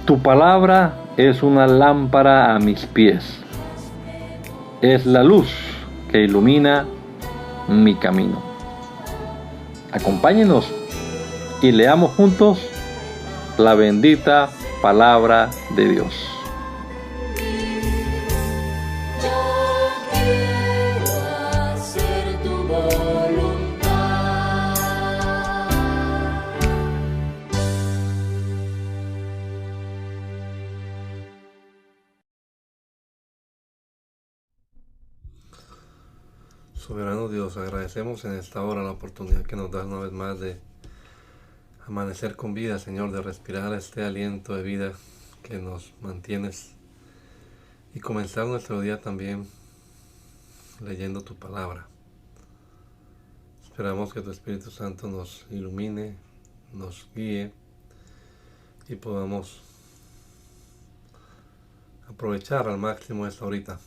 Tu palabra es una lámpara a mis pies. Es la luz que ilumina mi camino. Acompáñenos y leamos juntos la bendita palabra de Dios. Soberano Dios, agradecemos en esta hora la oportunidad que nos das una vez más de amanecer con vida, Señor, de respirar este aliento de vida que nos mantienes y comenzar nuestro día también leyendo tu palabra. Esperamos que tu Espíritu Santo nos ilumine, nos guíe y podamos aprovechar al máximo esta horita.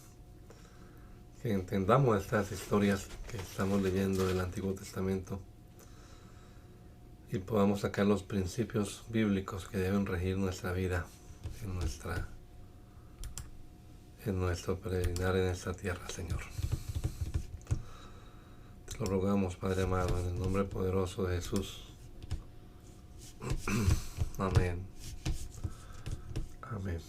Que entendamos estas historias que estamos leyendo del Antiguo Testamento y podamos sacar los principios bíblicos que deben regir nuestra vida en nuestro peregrinar en esta tierra, Señor. Te lo rogamos, Padre amado, en el nombre poderoso de Jesús. Amén. Amén.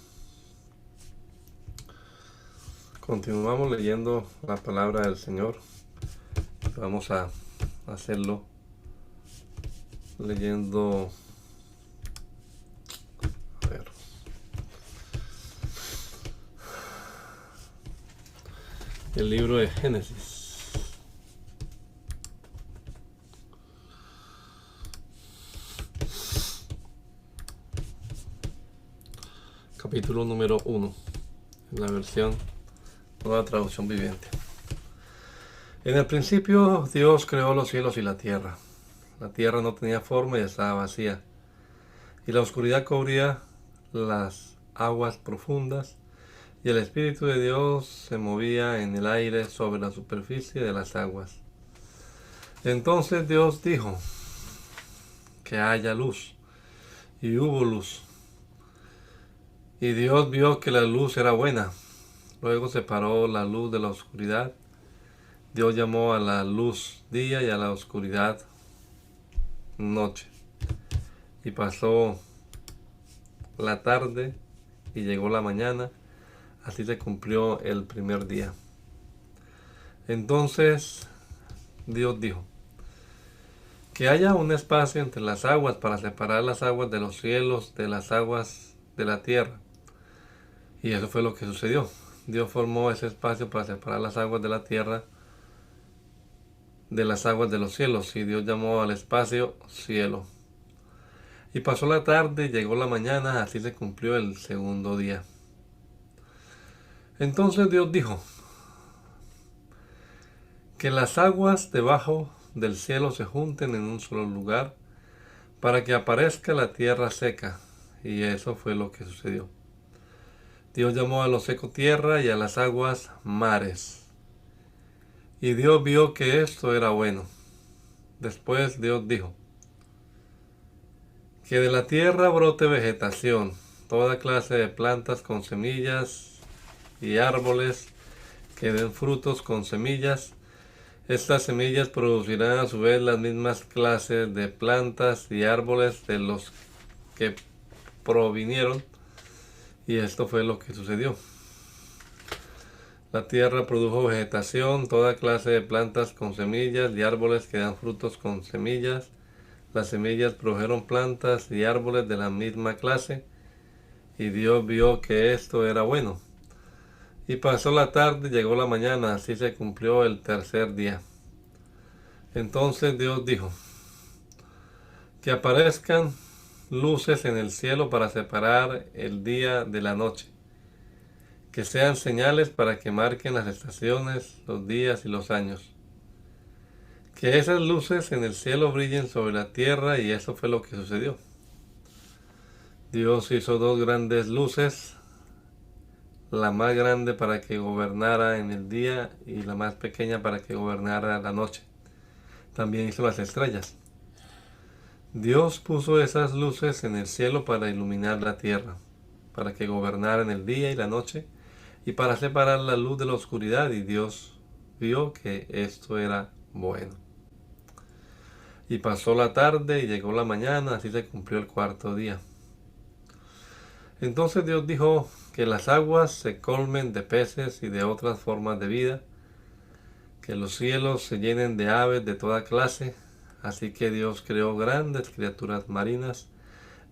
Continuamos leyendo la palabra del Señor. Vamos a hacerlo leyendo, el libro de Génesis. Capítulo número 1, en la versión Nueva Traducción Viviente. En el principio Dios creó los cielos y la tierra. La tierra no tenía forma y estaba vacía, y la oscuridad cubría las aguas profundas, y el Espíritu de Dios se movía en el aire sobre la superficie de las aguas. Entonces Dios dijo: que haya luz, y hubo luz. Y Dios vio que la luz era buena. Luego separó la luz de la oscuridad. Dios llamó a la luz día y a la oscuridad noche. Y pasó la tarde y llegó la mañana. Así se cumplió el primer día. Entonces Dios dijo: que haya un espacio entre las aguas para separar las aguas de los cielos de las aguas de la tierra. Y eso fue lo que sucedió. Dios formó ese espacio para separar las aguas de la tierra de las aguas de los cielos, y Dios llamó al espacio cielo. Y pasó la tarde y llegó la mañana, así se cumplió el segundo día. Entonces Dios dijo: que las aguas debajo del cielo se junten en un solo lugar, para que aparezca la tierra seca. Y eso fue lo que sucedió. Dios llamó a lo seco tierra y a las aguas mares. Y Dios vio que esto era bueno. Después Dios dijo: que de la tierra brote vegetación, toda clase de plantas con semillas y árboles que den frutos con semillas. Estas semillas producirán a su vez las mismas clases de plantas y árboles de los que provinieron. Y esto fue lo que sucedió. La tierra produjo vegetación, toda clase de plantas con semillas y árboles que dan frutos con semillas. Las semillas produjeron plantas y árboles de la misma clase, y Dios vio que esto era bueno. Y pasó la tarde y llegó la mañana, así se cumplió el tercer día. Entonces Dios dijo: que aparezcan luces en el cielo para separar el día de la noche, que sean señales para que marquen las estaciones, los días y los años. Que esas luces en el cielo brillen sobre la tierra, y eso fue lo que sucedió. Dios hizo dos grandes luces, la más grande para que gobernara en el día y la más pequeña para que gobernara la noche. También hizo las estrellas. Dios puso esas luces en el cielo para iluminar la tierra. para que gobernaran el día y la noche, y para separar la luz de la oscuridad, y Dios vio que esto era bueno. Y pasó la tarde y llegó la mañana, así se cumplió el cuarto día. Entonces Dios dijo que las aguas se colmen de peces y de otras formas de vida, que los cielos se llenen de aves de toda clase. Así que Dios creó grandes criaturas marinas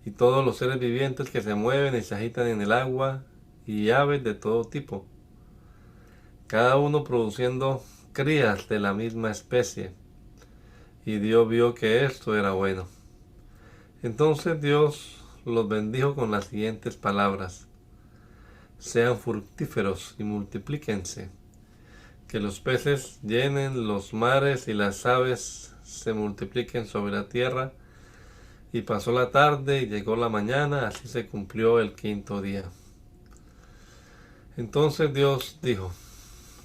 y todos los seres vivientes que se mueven y se agitan en el agua, y aves de todo tipo, cada uno produciendo crías de la misma especie. Y Dios vio que esto era bueno. Entonces Dios los bendijo con las siguientes palabras: sean fructíferos y multiplíquense, que los peces llenen los mares y las aves se multipliquen sobre la tierra. Y pasó la tarde y llegó la mañana, así se cumplió el quinto día. Entonces Dios dijo: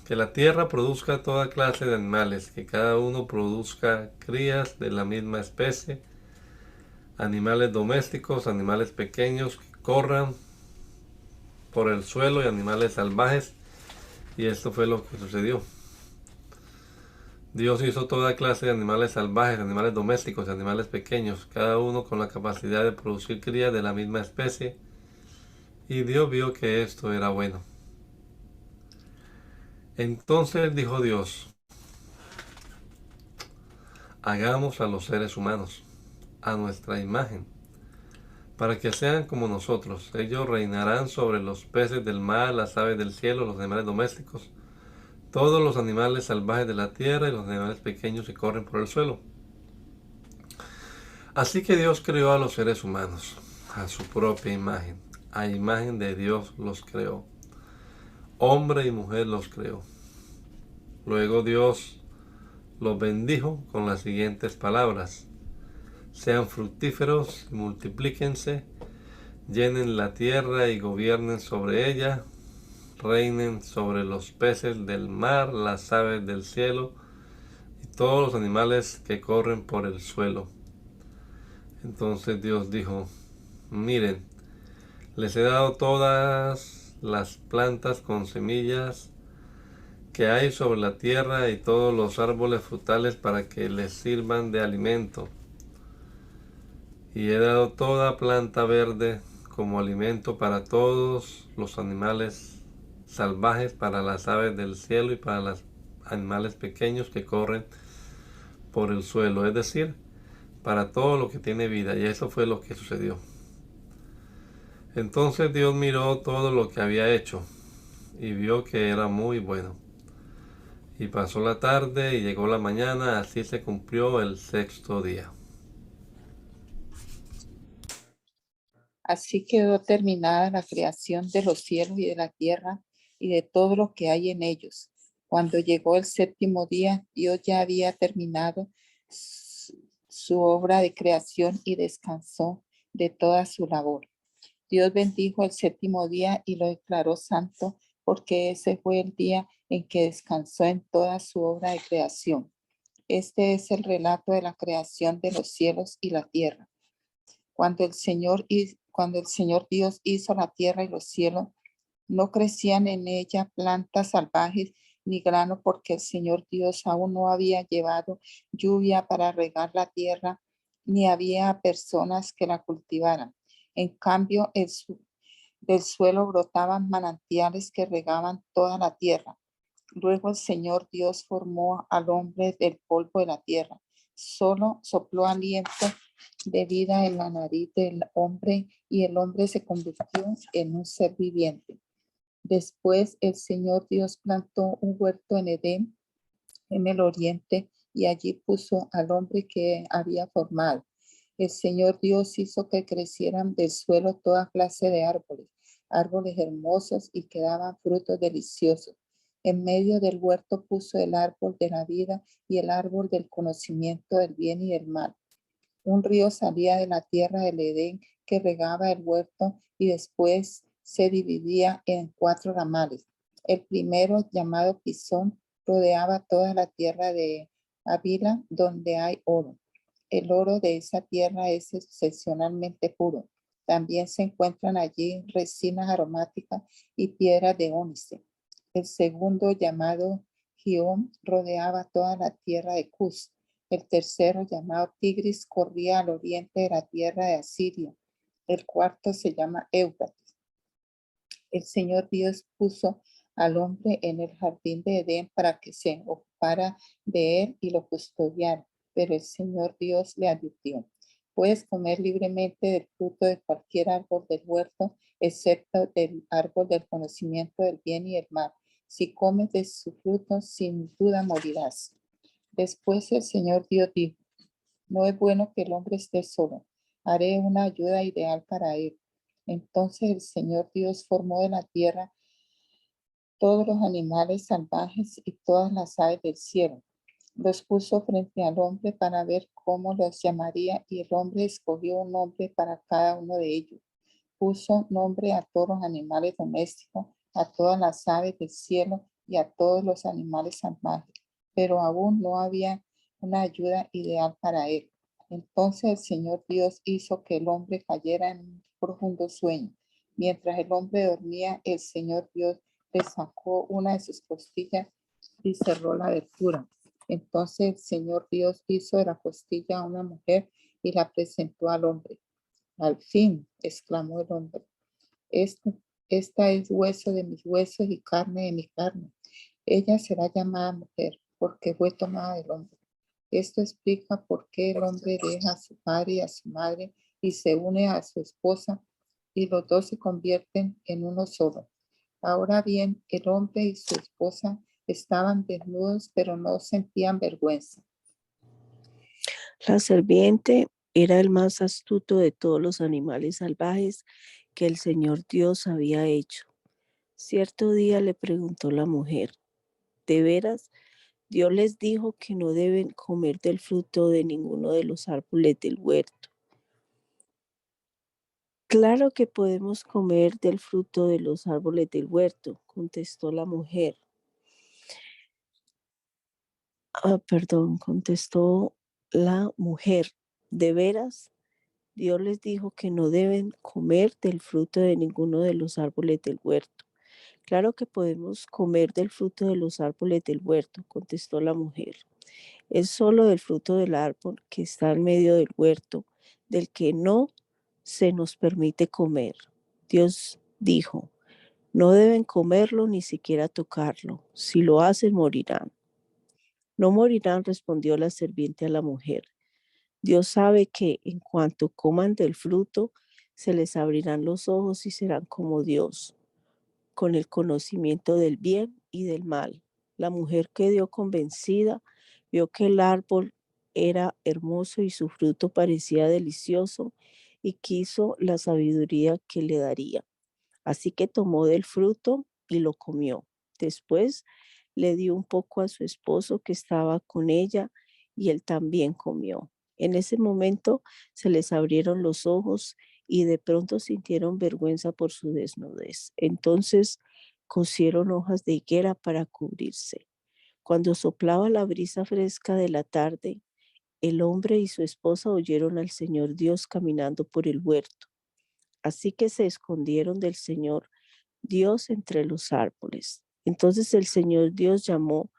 que la tierra produzca toda clase de animales, que cada uno produzca crías de la misma especie, animales domésticos, animales pequeños que corran por el suelo y animales salvajes. Y esto fue lo que sucedió. Dios hizo toda clase de animales salvajes, animales domésticos y animales pequeños, cada uno con la capacidad de producir crías de la misma especie. Y Dios vio que esto era bueno. Entonces dijo Dios: hagamos a los seres humanos a nuestra imagen, para que sean como nosotros. Ellos reinarán sobre los peces del mar, las aves del cielo, los animales domésticos, todos los animales salvajes de la tierra y los animales pequeños que corren por el suelo. Así que Dios creó a los seres humanos a su propia imagen. A imagen de Dios los creó. Hombre y mujer los creó. Luego Dios los bendijo con las siguientes palabras: sean fructíferos y multiplíquense, llenen la tierra y gobiernen sobre ella, reinen sobre los peces del mar, las aves del cielo y todos los animales que corren por el suelo. Entonces Dios dijo: miren, les he dado todas las plantas con semillas que hay sobre la tierra y todos los árboles frutales para que les sirvan de alimento. Y he dado toda planta verde como alimento para todos los animales salvajes, para las aves del cielo y para los animales pequeños que corren por el suelo, es decir, para todo lo que tiene vida. Y eso fue lo que sucedió. Entonces Dios miró todo lo que había hecho y vio que era muy bueno. Y pasó la tarde y llegó la mañana, así se cumplió el sexto día. Así quedó terminada la creación de los cielos y de la tierra y de todo lo que hay en ellos. Cuando llegó el séptimo día, Dios ya había terminado su obra de creación y descansó de toda su labor. Dios bendijo el séptimo día y lo declaró santo, porque ese fue el día en que descansó en toda su obra de creación. Este es el relato de la creación de los cielos y la tierra. Cuando el Señor Dios hizo la tierra y los cielos, no crecían en ella plantas salvajes ni grano, porque el Señor Dios aún no había llevado lluvia para regar la tierra, ni había personas que la cultivaran. En cambio, del suelo brotaban manantiales que regaban toda la tierra. Luego el Señor Dios formó al hombre del polvo de la tierra. Solo sopló aliento de vida en la nariz del hombre y el hombre se convirtió en un ser viviente. Después el Señor Dios plantó un huerto en Edén, en el oriente, y allí puso al hombre que había formado. El Señor Dios hizo que crecieran del suelo toda clase de árboles, árboles hermosos y que daban frutos deliciosos. En medio del huerto puso el árbol de la vida y el árbol del conocimiento del bien y del mal. Un río salía de la tierra del Edén que regaba el huerto y después se dividía en 4 ramales. El primero, llamado Pisón, rodeaba toda la tierra de Avila, donde hay oro. El oro de esa tierra es excepcionalmente puro. También se encuentran allí resinas aromáticas y piedras de ónice. El segundo, llamado Gihón, rodeaba toda la tierra de Cus. El tercero, llamado Tigris, corría al oriente de la tierra de Asiria. El cuarto se llama Éufrates. El Señor Dios puso al hombre en el jardín de Edén para que se ocupara de él y lo custodiara. Pero el Señor Dios le advirtió: puedes comer libremente del fruto de cualquier árbol del huerto, excepto del árbol del conocimiento del bien y del mal. Si comes de su fruto, sin duda morirás. Después el Señor Dios dijo: no es bueno que el hombre esté solo. Haré una ayuda ideal para él. Entonces el Señor Dios formó de la tierra todos los animales salvajes y todas las aves del cielo. Los puso frente al hombre para ver cómo los llamaría, y el hombre escogió un nombre para cada uno de ellos. Puso nombre a todos los animales domésticos, a todas las aves del cielo y a todos los animales salvajes, pero aún no había una ayuda ideal para él. Entonces el Señor Dios hizo que el hombre cayera en un profundo sueño. Mientras el hombre dormía, el Señor Dios le sacó una de sus costillas y cerró la abertura. Entonces el Señor Dios hizo de la costilla a una mujer y la presentó al hombre. Al fin, exclamó el hombre, esta, esta es hueso de mis huesos y carne de mi carne. Ella será llamada mujer porque fue tomada del hombre. Esto explica por qué el hombre deja a su padre y a su madre y se une a su esposa, y los dos se convierten en uno solo. Ahora bien, el hombre y su esposa estaban desnudos, pero no sentían vergüenza. La serpiente era el más astuto de todos los animales salvajes que el Señor Dios había hecho. Cierto día le preguntó la mujer: ¿de veras Dios les dijo que no deben comer del fruto de ninguno de los árboles del huerto? Claro que podemos comer del fruto de los árboles del huerto, contestó la mujer. Contestó la mujer. ¿De veras Dios les dijo que no deben comer del fruto de ninguno de los árboles del huerto? Claro que podemos comer del fruto de los árboles del huerto, contestó la mujer. Es solo del fruto del árbol que está en medio del huerto, del que no se nos permite comer. Dios dijo: no deben comerlo ni siquiera tocarlo. Si lo hacen, morirán. No morirán, respondió la serpiente a la mujer. Dios sabe que en cuanto coman del fruto, se les abrirán los ojos y serán como Dios, con el conocimiento del bien y del mal. La mujer quedó convencida, vio que el árbol era hermoso y su fruto parecía delicioso, y quiso la sabiduría que le daría. Así que tomó del fruto y lo comió. Después le dio un poco a su esposo que estaba con ella, y él también comió. En ese momento se les abrieron los ojos y de pronto sintieron vergüenza por su desnudez. Entonces cosieron hojas de higuera para cubrirse. Cuando soplaba la brisa fresca de la tarde, el hombre y su esposa oyeron al Señor Dios caminando por el huerto. Así que se escondieron del Señor Dios entre los árboles. Entonces el Señor Dios llamó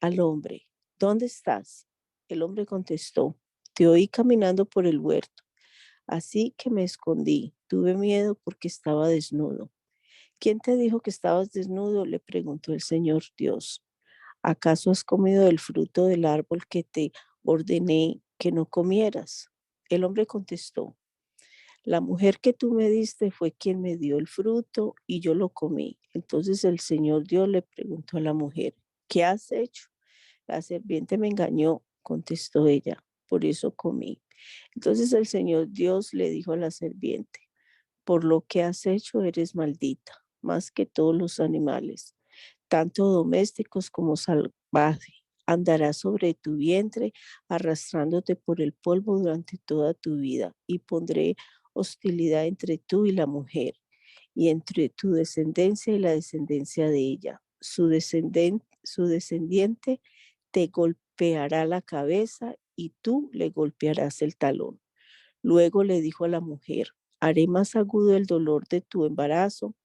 al hombre: ¿dónde estás? El hombre contestó: te oí caminando por el huerto, así que me escondí. Tuve miedo porque estaba desnudo. ¿Quién te dijo que estabas desnudo?, le preguntó el Señor Dios. ¿Acaso has comido del fruto del árbol que te ordené que no comieras? El hombre contestó: la mujer que tú me diste fue quien me dio el fruto y yo lo comí. Entonces el Señor Dios le preguntó a la mujer: ¿qué has hecho? La serpiente me engañó, contestó ella, por eso comí. Entonces el Señor Dios le dijo a la serpiente: por lo que has hecho eres maldita, más que todos los animales, tanto domésticos como salvajes. Andarás sobre tu vientre, arrastrándote por el polvo durante toda tu vida, y pondré hostilidad entre tú y la mujer, y entre tu descendencia y la descendencia de ella. Su descendiente te golpeará la cabeza y tú le golpearás el talón. Luego le dijo a la mujer: haré más agudo el dolor de tu embarazo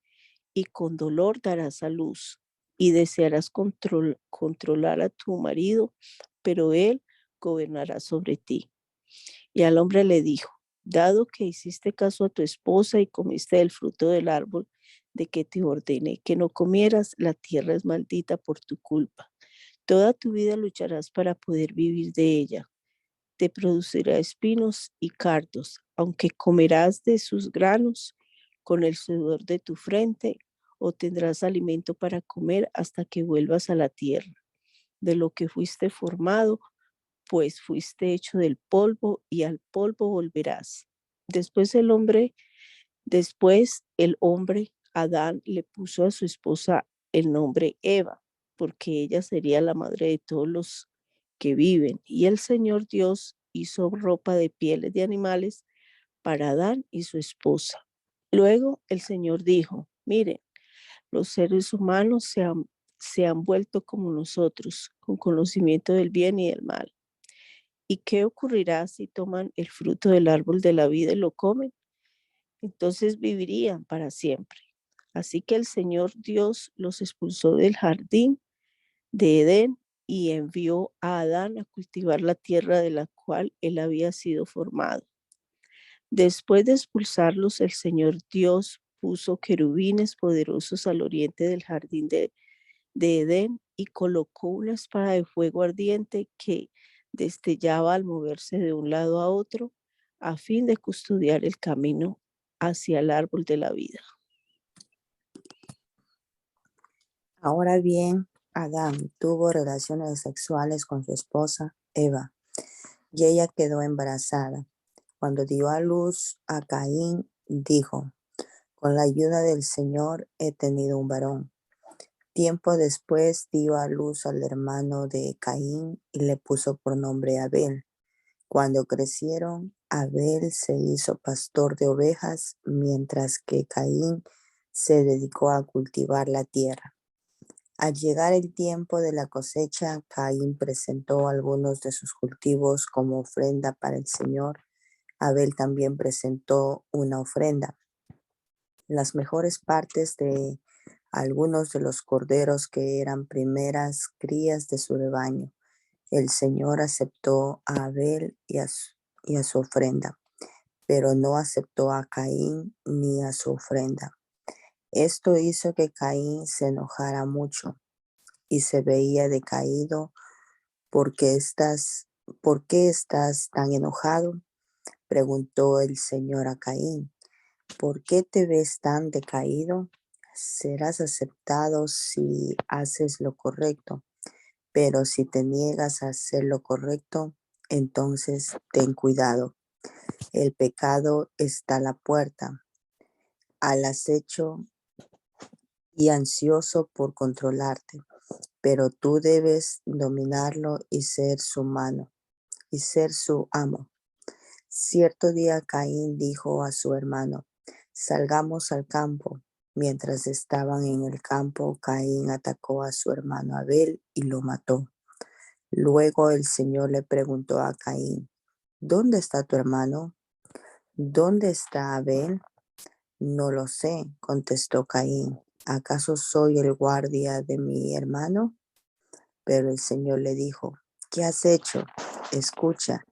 y con dolor darás a luz y desearás controlar a tu marido, pero él gobernará sobre ti. Y al hombre le dijo, dado que hiciste caso a tu esposa y comiste del fruto del árbol de que te ordené que no comieras, la tierra es maldita por tu culpa. Toda tu vida lucharás para poder vivir de ella. Te producirá espinos y cardos, aunque comerás de sus granos con el sudor de tu frente, o tendrás alimento para comer hasta que vuelvas a la tierra, de lo que fuiste formado, pues fuiste hecho del polvo y al polvo volverás. Después el hombre Adán le puso a su esposa el nombre Eva, porque ella sería la madre de todos los que viven. Y el Señor Dios hizo ropa de pieles de animales para Adán y su esposa. Luego el Señor dijo, miren, los seres humanos se han vuelto como nosotros, con conocimiento del bien y del mal. ¿Y qué ocurrirá si toman el fruto del árbol de la vida y lo comen? Entonces vivirían para siempre. Así que el Señor Dios los expulsó del jardín de Edén y envió a Adán a cultivar la tierra de la cual él había sido formado. Después de expulsarlos, el Señor Dios puso querubines poderosos al oriente del jardín de Edén y colocó una espada de fuego ardiente que destellaba al moverse de un lado a otro a fin de custodiar el camino hacia el árbol de la vida. Ahora bien, Adán tuvo relaciones sexuales con su esposa Eva y ella quedó embarazada. Cuando dio a luz a Caín, dijo, con la ayuda del Señor he tenido un varón. Tiempo después dio a luz al hermano de Caín y le puso por nombre Abel. Cuando crecieron, Abel se hizo pastor de ovejas, mientras que Caín se dedicó a cultivar la tierra. Al llegar el tiempo de la cosecha, Caín presentó algunos de sus cultivos como ofrenda para el Señor. Abel también presentó una ofrenda. Las mejores partes de algunos de los corderos que eran primeras crías de su rebaño. El Señor aceptó a Abel y a su ofrenda, pero no aceptó a Caín ni a su ofrenda. Esto hizo que Caín se enojara mucho y se veía decaído. ¿Por qué estás tan enojado?, preguntó el Señor a Caín. ¿Por qué te ves tan decaído? Serás aceptado si haces lo correcto, pero si te niegas a hacer lo correcto, entonces ten cuidado. El pecado está a la puerta, al acecho y ansioso por controlarte, pero tú debes dominarlo y ser su amo. Cierto día Caín dijo a su hermano, salgamos al campo. Mientras estaban en el campo, Caín atacó a su hermano Abel y lo mató. Luego el Señor le preguntó a Caín, ¿dónde está tu hermano? ¿Dónde está Abel? No lo sé, contestó Caín. ¿Acaso soy el guardia de mi hermano? Pero el Señor le dijo, ¿qué has hecho? Escucha,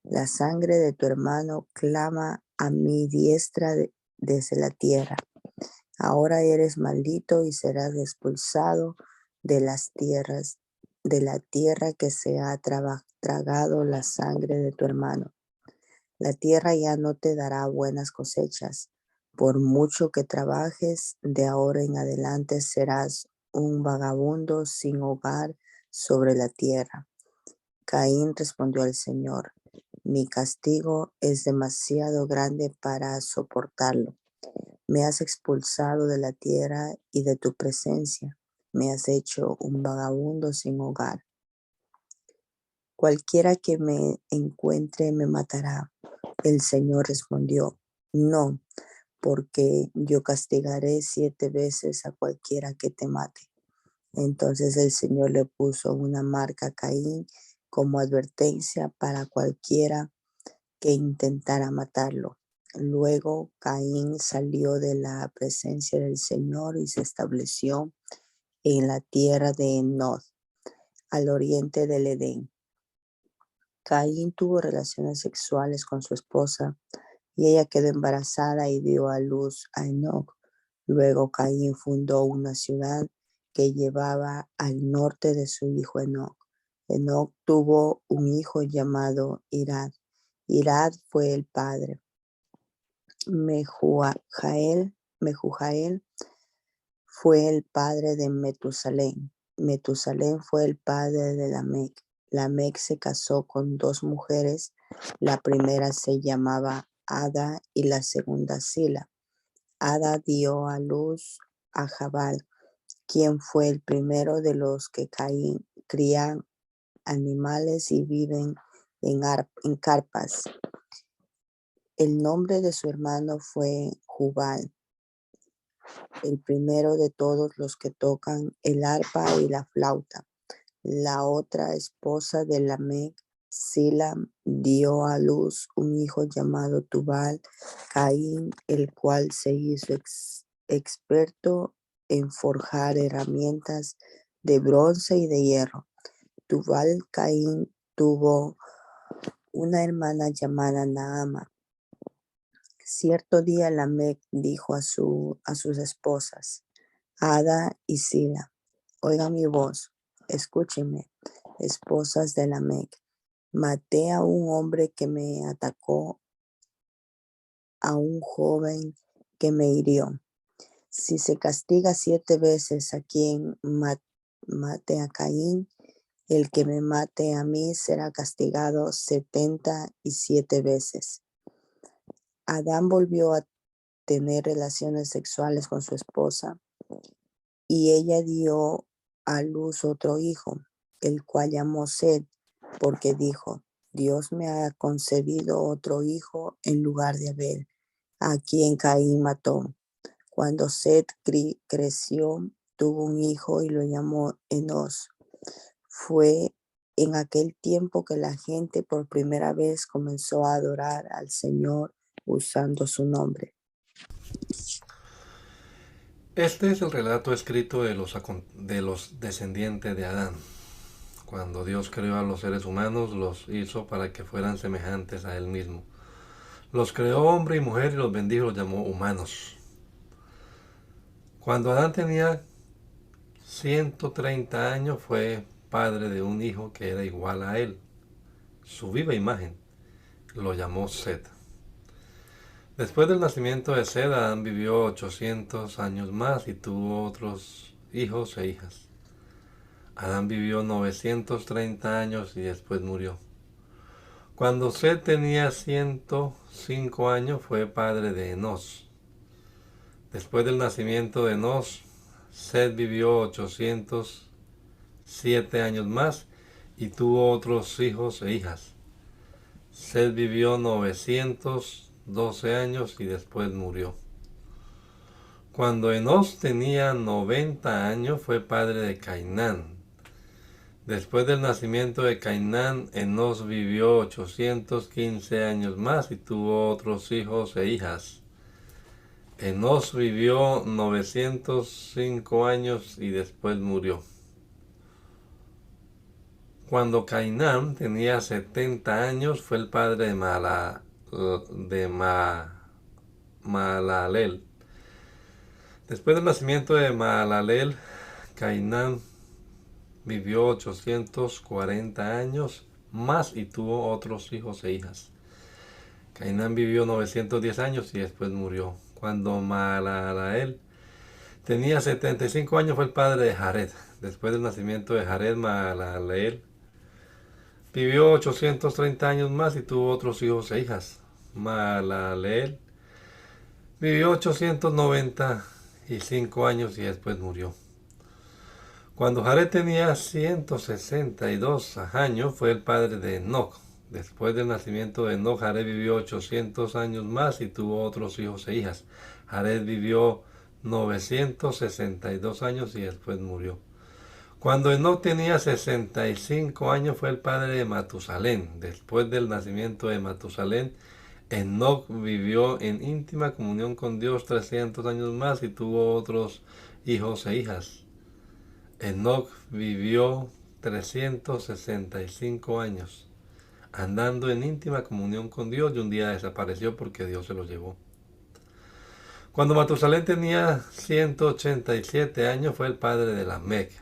la sangre de tu hermano clama a mi diestra desde la tierra. Ahora eres maldito y serás expulsado de la tierra que se ha tragado la sangre de tu hermano. La tierra ya no te dará buenas cosechas. Por mucho que trabajes, de ahora en adelante serás un vagabundo sin hogar sobre la tierra. Caín respondió al Señor, mi castigo es demasiado grande para soportarlo. Me has expulsado de la tierra y de tu presencia. Me has hecho un vagabundo sin hogar. Cualquiera que me encuentre me matará. El Señor respondió, no, porque yo castigaré 7 veces a cualquiera que te mate. Entonces el Señor le puso una marca a Caín como advertencia para cualquiera que intentara matarlo. Luego Caín salió de la presencia del Señor y se estableció en la tierra de Enod, al oriente del Edén. Caín tuvo relaciones sexuales con su esposa y ella quedó embarazada y dio a luz a Enoc. Luego Caín fundó una ciudad que llevaba al norte de su hijo Enoc. Enoc tuvo un hijo llamado Irad. Irad fue el padre. Mehujael fue el padre de Metusalén. Metusalén fue el padre de Lamec. Lamec se casó con dos mujeres. La primera se llamaba Ada y la segunda Sila. Ada dio a luz a Jabal, quien fue el primero de los que crían animales y viven en carpas. El nombre de su hermano fue Jubal, el primero de todos los que tocan el arpa y la flauta. La otra esposa de Lamec, Sila, dio a luz un hijo llamado Tubal Caín, el cual se hizo experto en forjar herramientas de bronce y de hierro. Tubal Caín tuvo una hermana llamada Naama. Cierto día Lamec dijo a sus esposas, Ada y Sila, oigan mi voz, escúchenme, esposas de Lamec. Maté a un hombre que me atacó, a un joven que me hirió. Si se castiga 7 veces a quien mate a Caín, el que me mate a mí será castigado 77 veces. Adán volvió a tener relaciones sexuales con su esposa y ella dio a luz otro hijo, el cual llamó Set, porque dijo, Dios me ha concedido otro hijo en lugar de Abel, a quien Caín mató. Cuando Set creció, tuvo un hijo y lo llamó Enos. Fue en aquel tiempo que la gente por primera vez comenzó a adorar al Señor usando su nombre. Este es el relato escrito de los descendientes de Adán. Cuando Dios creó a los seres humanos, los hizo para que fueran semejantes a Él mismo. Los creó hombre y mujer y los bendijo y los llamó humanos. Cuando Adán tenía 130 años, fue padre de un hijo que era igual a él, su viva imagen. Lo llamó Set. Después del nacimiento de Set, Adán vivió 800 años más y tuvo otros hijos e hijas. Adán vivió 930 años y después murió. Cuando Set tenía 105 años, fue padre de Enos. Después del nacimiento de Enos, Set vivió 807 años más y tuvo otros hijos e hijas. Set vivió 912 años y después murió. Cuando Enos tenía 90 años, fue padre de Cainán. Después del nacimiento de Cainán, Enos vivió 815 años más y tuvo otros hijos e hijas. Enos vivió 905 años y después murió. Cuando Cainán tenía 70 años, fue el padre de Mahalalel. Después del nacimiento de Mahalalel, Cainán vivió 840 años más y tuvo otros hijos e hijas. Cainán vivió 910 años y después murió. Cuando Mahalalel tenía 75 años, fue el padre de Jared. Después del nacimiento de Jared, Mahalalel vivió 830 años más y tuvo otros hijos e hijas. Mahalalel vivió 895 años y después murió. Cuando Jared tenía 162 años, fue el padre de Enoc. Después del nacimiento de Enoc, Jared vivió 800 años más y tuvo otros hijos e hijas. Jared vivió 962 años y después murió. Cuando Enoc tenía 65 años, fue el padre de Matusalén. Después del nacimiento de Matusalén, Enoc vivió en íntima comunión con Dios 300 años más y tuvo otros hijos e hijas. Enoc vivió 365 años, andando en íntima comunión con Dios, y un día desapareció porque Dios se lo llevó. Cuando Matusalén tenía 187 años, fue el padre de Lamec.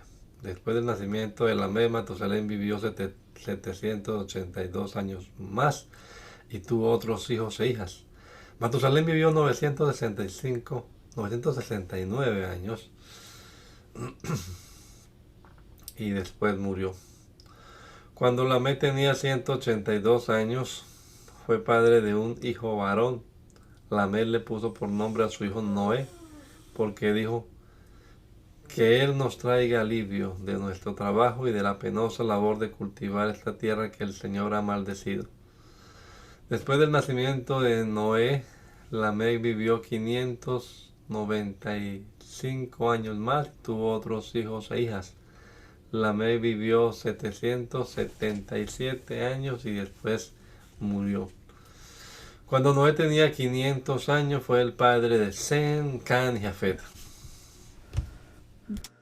Después del nacimiento de Lamec, Matusalén vivió 782 años más y tuvo otros hijos e hijas. Matusalén vivió 969 años y después murió. Cuando Lamec tenía 182 años, fue padre de un hijo varón. Lamec le puso por nombre a su hijo Noé, porque dijo: que Él nos traiga alivio de nuestro trabajo y de la penosa labor de cultivar esta tierra que el Señor ha maldecido. Después del nacimiento de Noé, Lamec vivió 595 años más, tuvo otros hijos e hijas. Lamec vivió 777 años y después murió. Cuando Noé tenía 500 años, fue el padre de Sem, Can y Jafet.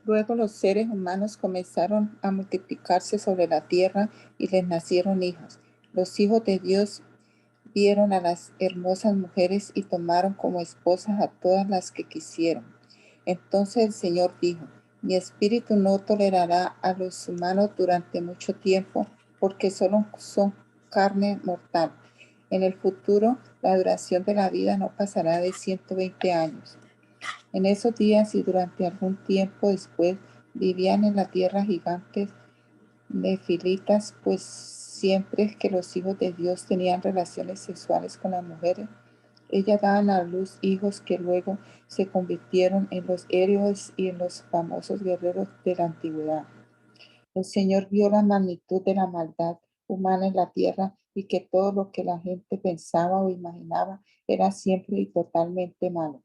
Luego los seres humanos comenzaron a multiplicarse sobre la tierra y les nacieron hijos. Los hijos de Dios vieron a las hermosas mujeres y tomaron como esposas a todas las que quisieron. Entonces el Señor dijo: mi espíritu no tolerará a los humanos durante mucho tiempo, porque solo son carne mortal. En el futuro, la duración de la vida no pasará de 120 años. En esos días y durante algún tiempo después vivían en la tierra gigantes nefilitas, pues siempre que los hijos de Dios tenían relaciones sexuales con las mujeres, ellas daban a luz hijos que luego se convirtieron en los héroes y en los famosos guerreros de la antigüedad. El Señor vio la magnitud de la maldad humana en la tierra y que todo lo que la gente pensaba o imaginaba era siempre y totalmente malo.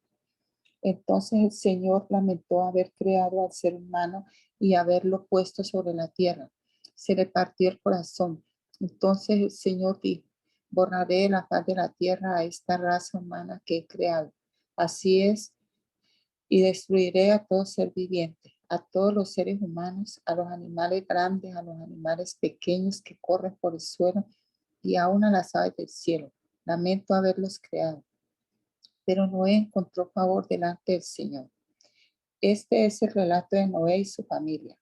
Entonces el Señor lamentó haber creado al ser humano y haberlo puesto sobre la tierra. Se le partió el corazón. Entonces el Señor dijo: borraré de la faz de la tierra a esta raza humana que he creado. Así es, y destruiré a todo ser viviente, a todos los seres humanos, a los animales grandes, a los animales pequeños que corren por el suelo y aún a las aves del cielo. Lamento haberlos creado. Pero Noé encontró favor delante del Señor. Este es el relato de Noé y su familia.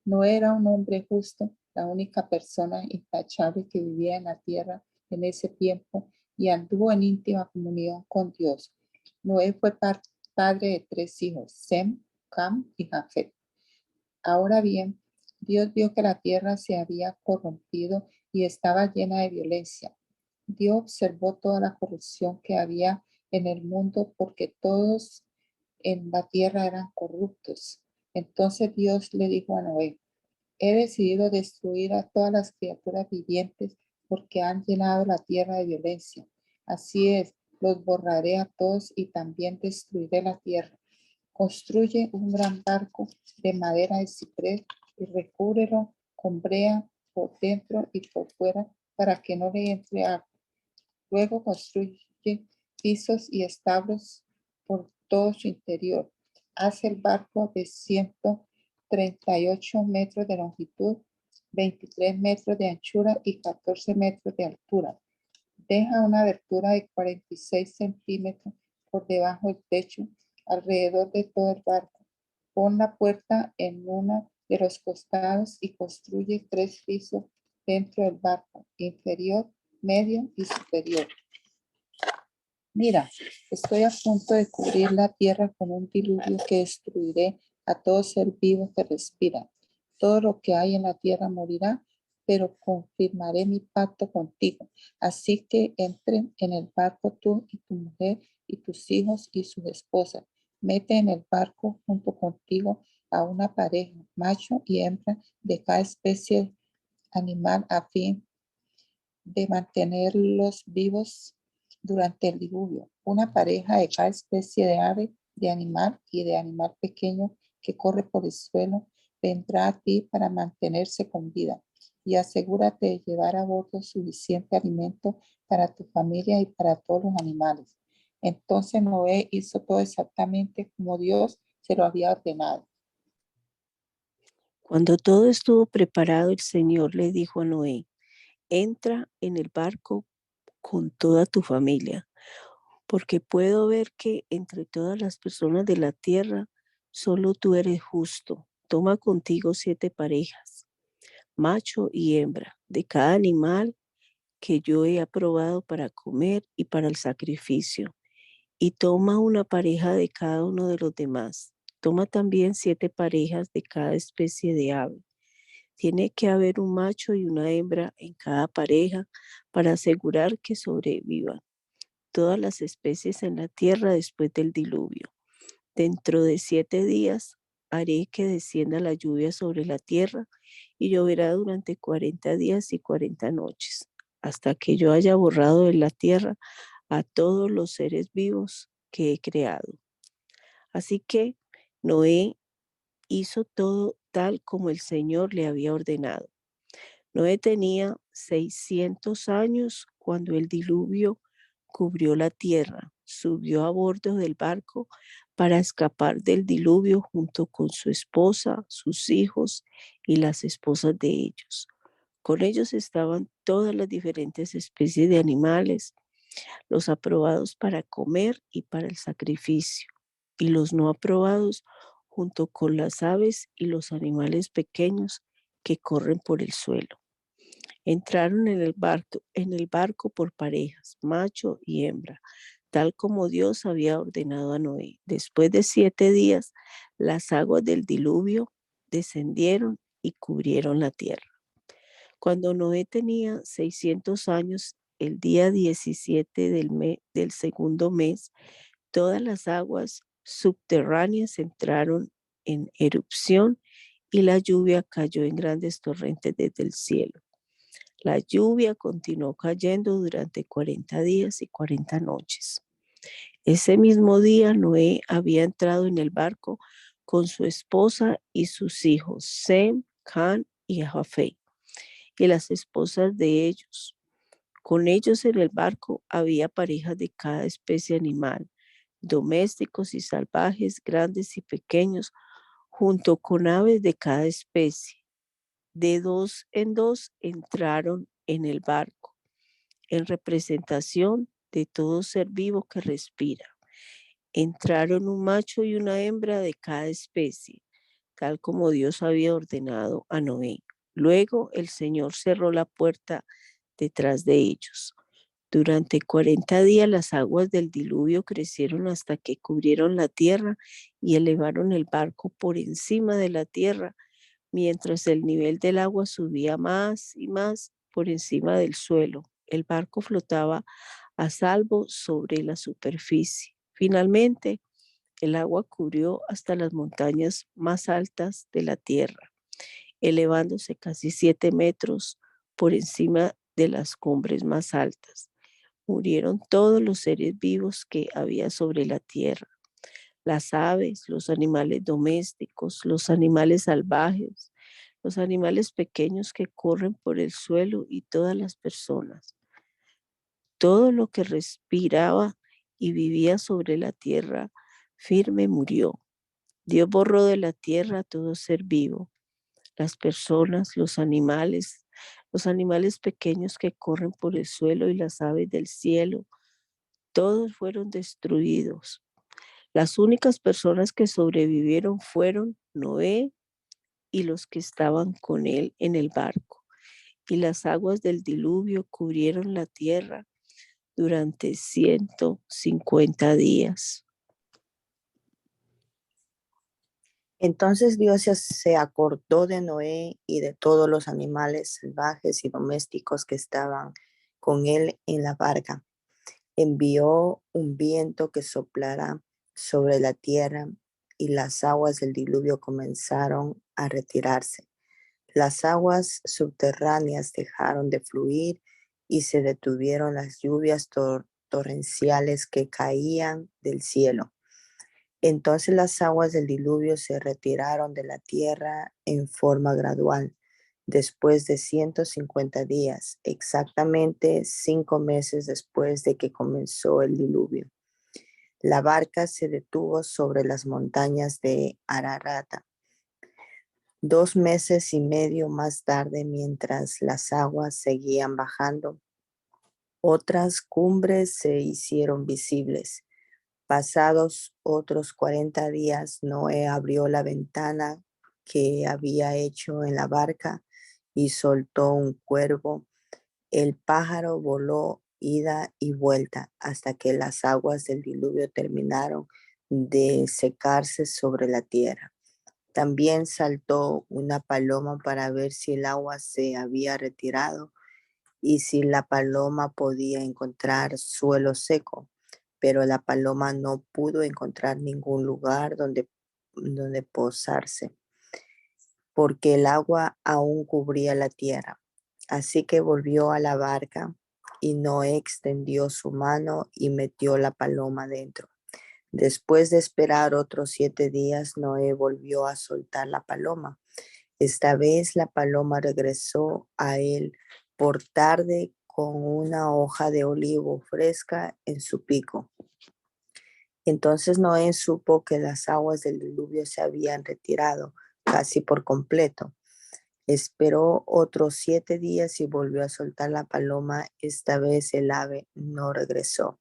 Noé era un hombre justo, la única persona intachable que vivía en la tierra en ese tiempo, y anduvo en íntima comunión con Dios. Noé fue padre de 3 hijos, Sem, Cam y Jafet. Ahora bien, Dios vio que la tierra se había corrompido y estaba llena de violencia. Dios observó toda la corrupción que había en el mundo, porque todos en la tierra eran corruptos. Entonces Dios le dijo a Noé: he decidido destruir a todas las criaturas vivientes porque han llenado la tierra de violencia. Así es, los borraré a todos y también destruiré la tierra. Construye un gran barco de madera de ciprés y recúbrelo con brea por dentro y por fuera para que no le entre agua. Luego construye pisos y establos por todo su interior. Hace el barco de 138 metros de longitud, 23 metros de anchura y 14 metros de altura. Deja una abertura de 46 centímetros por debajo del techo, alrededor de todo el barco. Pon la puerta en uno de los costados y construye 3 pisos dentro del barco, inferior, medio y superior. Mira, estoy a punto de cubrir la tierra con un diluvio que destruiré a todo ser vivo que respira. Todo lo que hay en la tierra morirá, pero confirmaré mi pacto contigo. Así que entren en el barco tú y tu mujer y tus hijos y sus esposas. Mete en el barco junto contigo a una pareja, macho y hembra de cada especie animal, a fin de mantenerlos vivos durante el diluvio. Una pareja de cada especie de ave, de animal y de animal pequeño que corre por el suelo vendrá a ti para mantenerse con vida. y asegúrate de llevar a bordo suficiente alimento para tu familia y para todos los animales. Entonces Noé hizo todo exactamente como Dios se lo había ordenado. Cuando todo estuvo preparado, el Señor le dijo a Noé: entra en el barco con toda tu familia, porque puedo ver que entre todas las personas de la tierra, solo tú eres justo. Toma contigo 7 parejas, macho y hembra, de cada animal que yo he aprobado para comer y para el sacrificio, y toma una pareja de cada uno de los demás. Toma también 7 parejas de cada especie de ave. Tiene que haber un macho y una hembra en cada pareja para asegurar que sobrevivan todas las especies en la tierra después del diluvio. Dentro de 7 días haré que descienda la lluvia sobre la tierra y lloverá durante 40 días y 40 noches, hasta que yo haya borrado de la tierra a todos los seres vivos que he creado. Así que Noé hizo todo tal como el Señor le había ordenado. Noé tenía 600 años cuando el diluvio cubrió la tierra. Subió a bordo del barco para escapar del diluvio junto con su esposa, sus hijos y las esposas de ellos. Con ellos estaban todas las diferentes especies de animales, los aprobados para comer y para el sacrificio, y los no aprobados junto con las aves y los animales pequeños que corren por el suelo. Entraron en el barco por parejas, macho y hembra, tal como Dios había ordenado a Noé. Después de 7 días, las aguas del diluvio descendieron y cubrieron la tierra. Cuando Noé tenía 600 años, el día 17 del segundo mes, todas las aguas subterráneas entraron en erupción y la lluvia cayó en grandes torrentes desde el cielo. La lluvia continuó cayendo durante 40 días y 40 noches. Ese mismo día Noé había entrado en el barco con su esposa y sus hijos, Sem, Can y Jafet, y las esposas de ellos. Con ellos en el barco había parejas de cada especie animal, domésticos y salvajes, grandes y pequeños, junto con aves de cada especie. De 2 en 2 entraron en el barco, en representación de todo ser vivo que respira. Entraron un macho y una hembra de cada especie, tal como Dios había ordenado a Noé. Luego el Señor cerró la puerta detrás de ellos. Durante 40 días las aguas del diluvio crecieron hasta que cubrieron la tierra y elevaron el barco por encima de la tierra, mientras el nivel del agua subía más y más por encima del suelo. El barco flotaba a salvo sobre la superficie. Finalmente, el agua cubrió hasta las montañas más altas de la tierra, elevándose casi 7 metros por encima de las cumbres más altas. Murieron todos los seres vivos que había sobre la tierra: las aves, los animales domésticos, los animales salvajes, los animales pequeños que corren por el suelo y todas las personas. Todo lo que respiraba y vivía sobre la tierra firme murió. Dios borró de la tierra a todo ser vivo, las personas, los animales pequeños que corren por el suelo y las aves del cielo. Todos fueron destruidos. Las únicas personas que sobrevivieron fueron Noé y los que estaban con él en el barco. Y las aguas del diluvio cubrieron la tierra durante 150 días. Entonces Dios se acordó de Noé y de todos los animales salvajes y domésticos que estaban con él en la barca. Envió un viento que soplara sobre la tierra y las aguas del diluvio comenzaron a retirarse. Las aguas subterráneas dejaron de fluir y se detuvieron las lluvias torrenciales que caían del cielo. Entonces las aguas del diluvio se retiraron de la tierra en forma gradual. después de 150 días, exactamente 5 meses después de que comenzó el diluvio. La barca se detuvo sobre las montañas de Ararata. 2 meses y medio más tarde, mientras las aguas seguían bajando, otras cumbres se hicieron visibles. Pasados otros 40 días, Noé abrió la ventana que había hecho en la barca y soltó un cuervo. El pájaro voló ida y vuelta hasta que las aguas del diluvio terminaron de secarse sobre la tierra. También saltó una paloma para ver si el agua se había retirado y si la paloma podía encontrar suelo seco, pero la paloma no pudo encontrar ningún lugar donde posarse, porque el agua aún cubría la tierra. Así que volvió a la barca y Noé extendió su mano y metió la paloma dentro. Después de esperar otros 7 días, Noé volvió a soltar la paloma. Esta vez la paloma regresó a él por tarde con una hoja de olivo fresca en su pico. Entonces Noé supo que las aguas del diluvio se habían retirado casi por completo. Esperó otros 7 días y volvió a soltar la paloma. Esta vez el ave no regresó.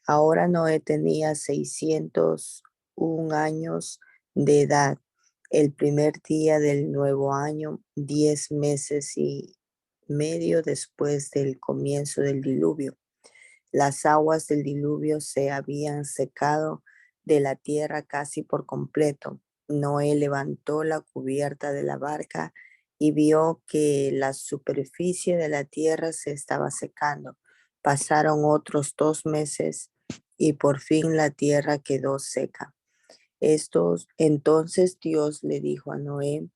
Ahora Noé tenía 601 años de edad. El primer día del nuevo año, 10 meses y medio después del comienzo del diluvio. Las aguas del diluvio se habían secado de la tierra casi por completo. Noé levantó la cubierta de la barca y vio que la superficie de la tierra se estaba secando. Pasaron otros 2 meses y por fin la tierra quedó seca. Entonces Dios le dijo a Noé: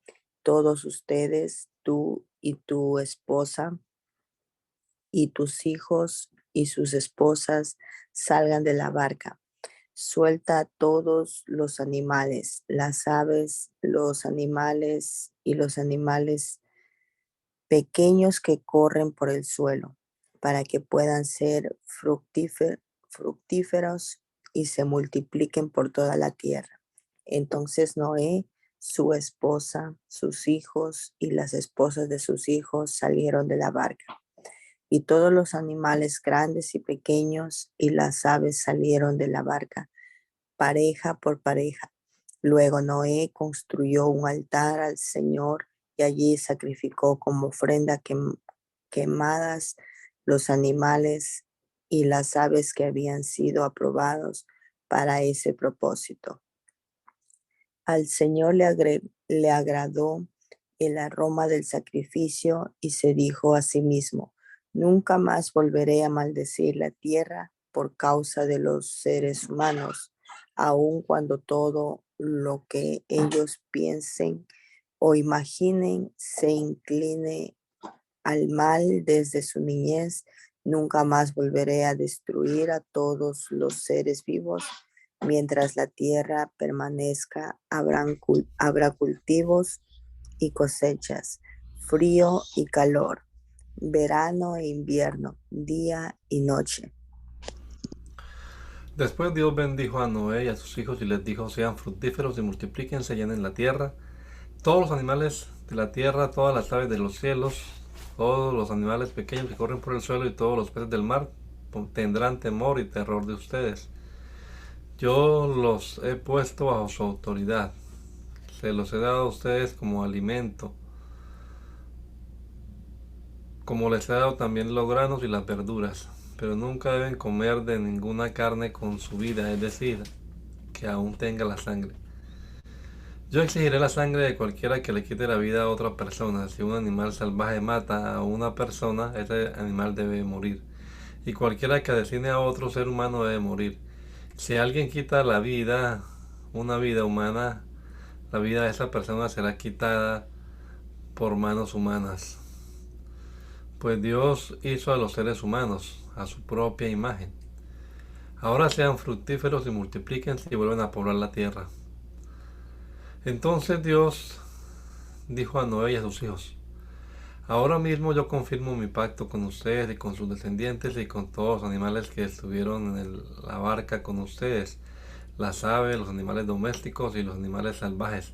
todos ustedes, tú y tu esposa y tus hijos y sus esposas, salgan de la barca. Suelta a todos los animales, las aves, los animales y los animales pequeños que corren por el suelo, para que puedan ser fructíferos y se multipliquen por toda la tierra. Entonces Noé, su esposa, sus hijos y las esposas de sus hijos salieron de la barca. Y todos los animales grandes y pequeños y las aves salieron de la barca, pareja por pareja. Luego Noé construyó un altar al Señor y allí sacrificó como ofrenda quemadas los animales y las aves que habían sido aprobados para ese propósito. Al Señor le agradó el aroma del sacrificio y se dijo a sí mismo: nunca más volveré a maldecir la tierra por causa de los seres humanos, aun cuando todo lo que ellos piensen o imaginen se incline al mal desde su niñez. Nunca más volveré a destruir a todos los seres vivos. Mientras la tierra permanezca, habrá cultivos y cosechas, frío y calor, verano e invierno, día y noche. Después Dios bendijo a Noé y a sus hijos y les dijo: sean fructíferos y multiplíquense, llenen la tierra. Todos los animales de la tierra, todas las aves de los cielos, todos los animales pequeños que corren por el suelo y todos los peces del mar tendrán temor y terror de ustedes. Yo los he puesto bajo su autoridad. Se los he dado a ustedes como alimento, como les he dado también los granos y las verduras. Pero nunca deben comer de ninguna carne con su vida, es decir, que aún tenga la sangre. Yo exigiré la sangre de cualquiera que le quite la vida a otra persona. Si un animal salvaje mata a una persona, ese animal debe morir. Y cualquiera que asesine a otro ser humano debe morir. Si alguien quita una vida humana, la vida de esa persona será quitada por manos humanas. Pues Dios hizo a los seres humanos a su propia imagen. Ahora sean fructíferos y multiplíquense y vuelven a poblar la tierra. Entonces Dios dijo a Noé y a sus hijos: Ahora mismo yo confirmo mi pacto con ustedes y con sus descendientes y con todos los animales que estuvieron en la barca con ustedes, las aves, los animales domésticos y los animales salvajes,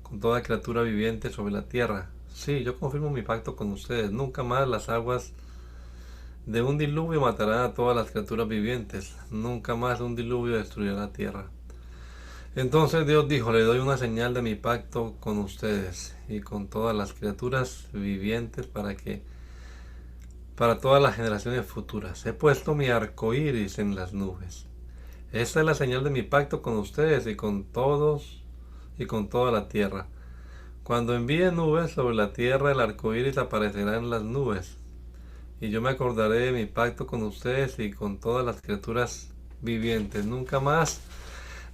con toda criatura viviente sobre la tierra. Sí, yo confirmo mi pacto con ustedes. Nunca más las aguas de un diluvio matarán a todas las criaturas vivientes. Nunca más un diluvio destruirá la tierra. Entonces Dios dijo, le doy una señal de mi pacto con ustedes y con todas las criaturas vivientes para todas las generaciones futuras. He puesto mi arco iris en las nubes. Esta es la señal de mi pacto con ustedes y con todos y con toda la tierra. Cuando envíe nubes sobre la tierra, el arco iris aparecerá en las nubes. Y yo me acordaré de mi pacto con ustedes y con todas las criaturas vivientes. Nunca más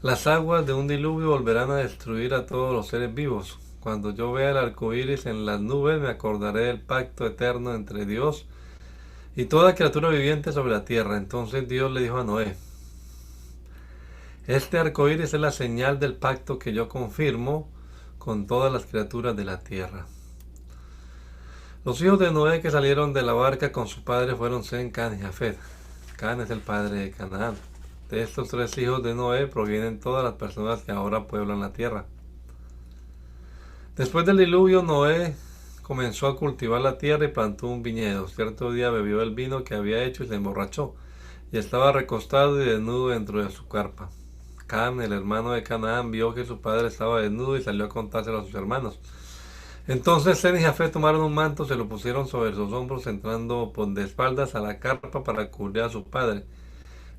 las aguas de un diluvio volverán a destruir a todos los seres vivos. Cuando yo vea el arco iris en las nubes, me acordaré del pacto eterno entre Dios y toda criatura viviente sobre la tierra. Entonces Dios le dijo a Noé: este arco iris es la señal del pacto que yo confirmo con todas las criaturas de la tierra. Los hijos de Noé que salieron de la barca con su padre fueron Sem, Can y Jafet. Can es el padre de Canaán. De estos tres hijos de Noé provienen todas las personas que ahora pueblan la tierra. Después del diluvio, Noé comenzó a cultivar la tierra y plantó un viñedo. Cierto día bebió el vino que había hecho y se emborrachó, y estaba recostado y desnudo dentro de su carpa. Cam, el hermano de Canaán, vio que su padre estaba desnudo y salió a contárselo a sus hermanos. Entonces Sem y Jafet tomaron un manto, se lo pusieron sobre sus hombros, entrando por de espaldas a la carpa para cubrir a su padre.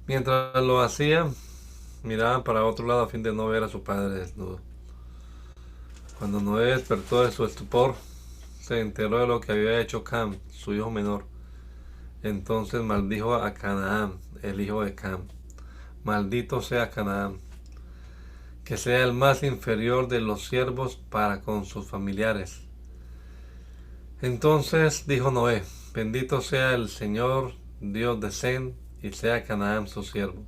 Mientras lo hacían, miraban para otro lado a fin de no ver a su padre desnudo. Cuando Noé despertó de su estupor, se enteró de lo que había hecho Cam, su hijo menor. Entonces maldijo a Canaán, el hijo de Cam. Maldito sea Canaán, que sea el más inferior de los siervos para con sus familiares. Entonces dijo Noé: bendito sea el Señor, Dios de Sem, y sea Canaán su siervo.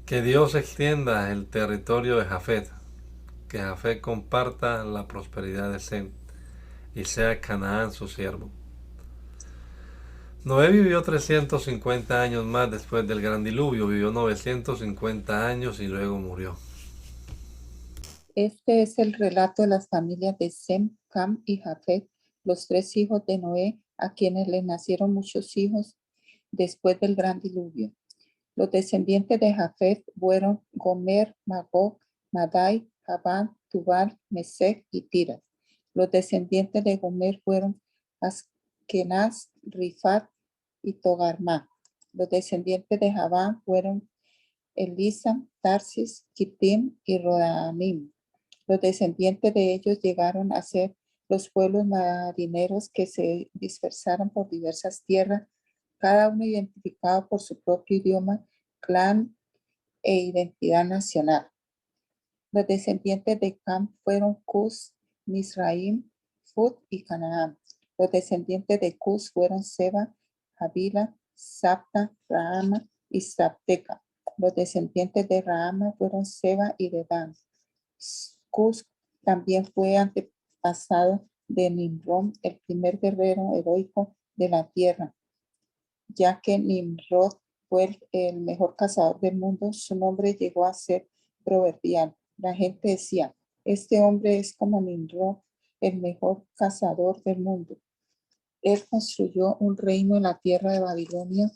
Que Dios extienda el territorio de Jafet, que Jafet comparta la prosperidad de Sem, y sea Canaán su siervo. Noé vivió 350 años más después del gran diluvio, vivió 950 años y luego murió. Este es el relato de las familias de Sem, Cam y Jafet, los tres hijos de Noé, a quienes le nacieron muchos hijos después del gran diluvio. Los descendientes de Jafet fueron Gomer, Magog, Madai, Javán, Tubal, Mesec y Tiras. Los descendientes de Gomer fueron Askenaz, Rifat y Togarmá. Los descendientes de Javán fueron Elisam, Tarsis, Kittim y Rodanim. Los descendientes de ellos llegaron a ser los pueblos marineros que se dispersaron por diversas tierras, cada uno identificado por su propio idioma, clan e identidad nacional. Los descendientes de Cam fueron Cus, Misraim, Fut y Canaán. Los descendientes de Cus fueron Seba, Havila, Sapta, Rahama y Sapteca. Los descendientes de Rahama fueron Seba y Dedán. Cus también fue antepasado de Nimrod, el primer guerrero heroico de la tierra. Ya que Nimrod fue el mejor cazador del mundo, su nombre llegó a ser proverbial. La gente decía: este hombre es como Nimrod, el mejor cazador del mundo. Él construyó un reino en la tierra de Babilonia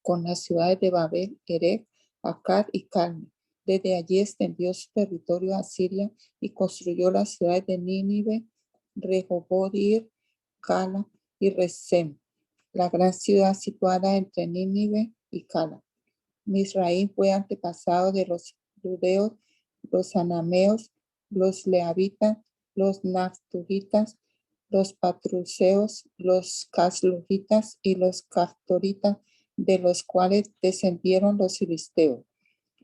con las ciudades de Babel, Erech, Akkad y Calne. Desde allí extendió su territorio a Siria y construyó las ciudades de Nínive, Rehoboth-ir, Cala y Resem, la gran ciudad situada entre Nínive y Cala. Misraim fue antepasado de los judeos, los anameos, los leavitas, los naftuhitas, los patruseos, los casluhitas y los caftoritas, de los cuales descendieron los filisteos.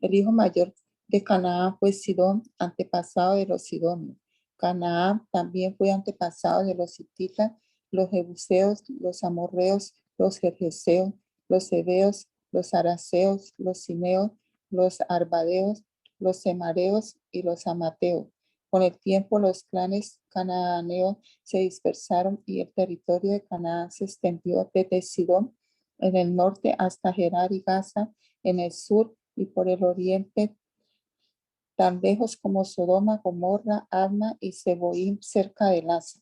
El hijo mayor de Canaán fue Sidón, antepasado de los sidonios. Canaán también fue antepasado de los hititas, los jebuseos, los amorreos, los gergeseos, los heveos, los araceos, los cineos, los arbadeos, los semareos y los amateos. Con el tiempo, los clanes cananeos se dispersaron y el territorio de Canaán se extendió desde Sidón en el norte hasta Gerar y Gaza en el sur y por el oriente, tan lejos como Sodoma, Gomorra, Adma y Seboim cerca de Laza.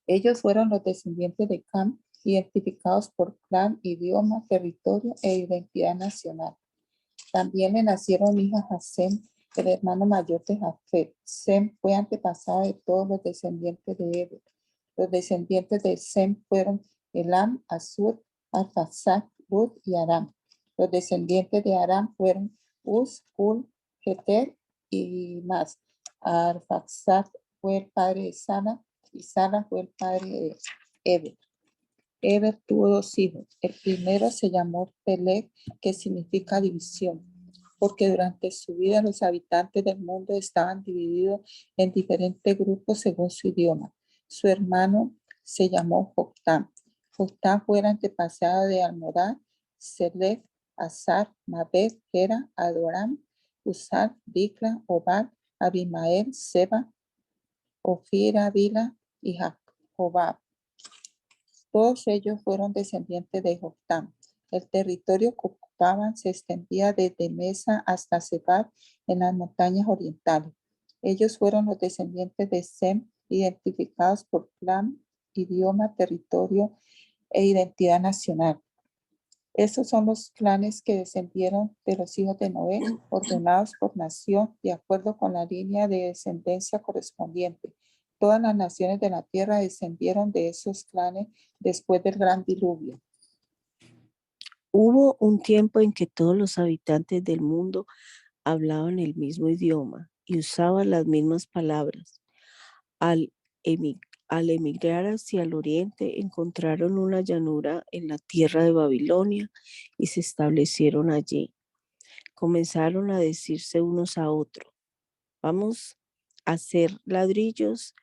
Ellos fueron los descendientes de Cam, identificados por clan, idioma, territorio e identidad nacional. También le nacieron hijas a Sem, el hermano mayor de Jafet. Sem fue antepasado de todos los descendientes de Eber. Los descendientes de Sem fueron Elam, Asur, Arphaxad, Lud y Aram. Los descendientes de Aram fueron Uz, Hul, Geter y más. Arphaxad fue el padre de Sala y Sala fue el padre de Eber. Eber tuvo dos hijos. El primero se llamó Peleg, que significa división, porque durante su vida los habitantes del mundo estaban divididos en diferentes grupos según su idioma. Su hermano se llamó Joktan. Joktan fue el antepasado de Almodad, Selef, Azar, Mabed, Gera, Adoram, Uzal, Dikla, Obal, Abimael, Seba, Ofir, Avila y Jobab. Todos ellos fueron descendientes de Joktan. El territorio que ocupaban se extendía desde Mesa hasta Sebar en las montañas orientales. Ellos fueron los descendientes de Sem, identificados por clan, idioma, territorio e identidad nacional. Estos son los clanes que descendieron de los hijos de Noé, ordenados por nación, de acuerdo con la línea de descendencia correspondiente. Todas las naciones de la tierra descendieron de esos clanes después del gran diluvio. Hubo un tiempo en que todos los habitantes del mundo hablaban el mismo idioma y usaban las mismas palabras. Al emigrar hacia el oriente, encontraron una llanura en la tierra de Babilonia y se establecieron allí. Comenzaron a decirse unos a otros: vamos a hacer ladrillos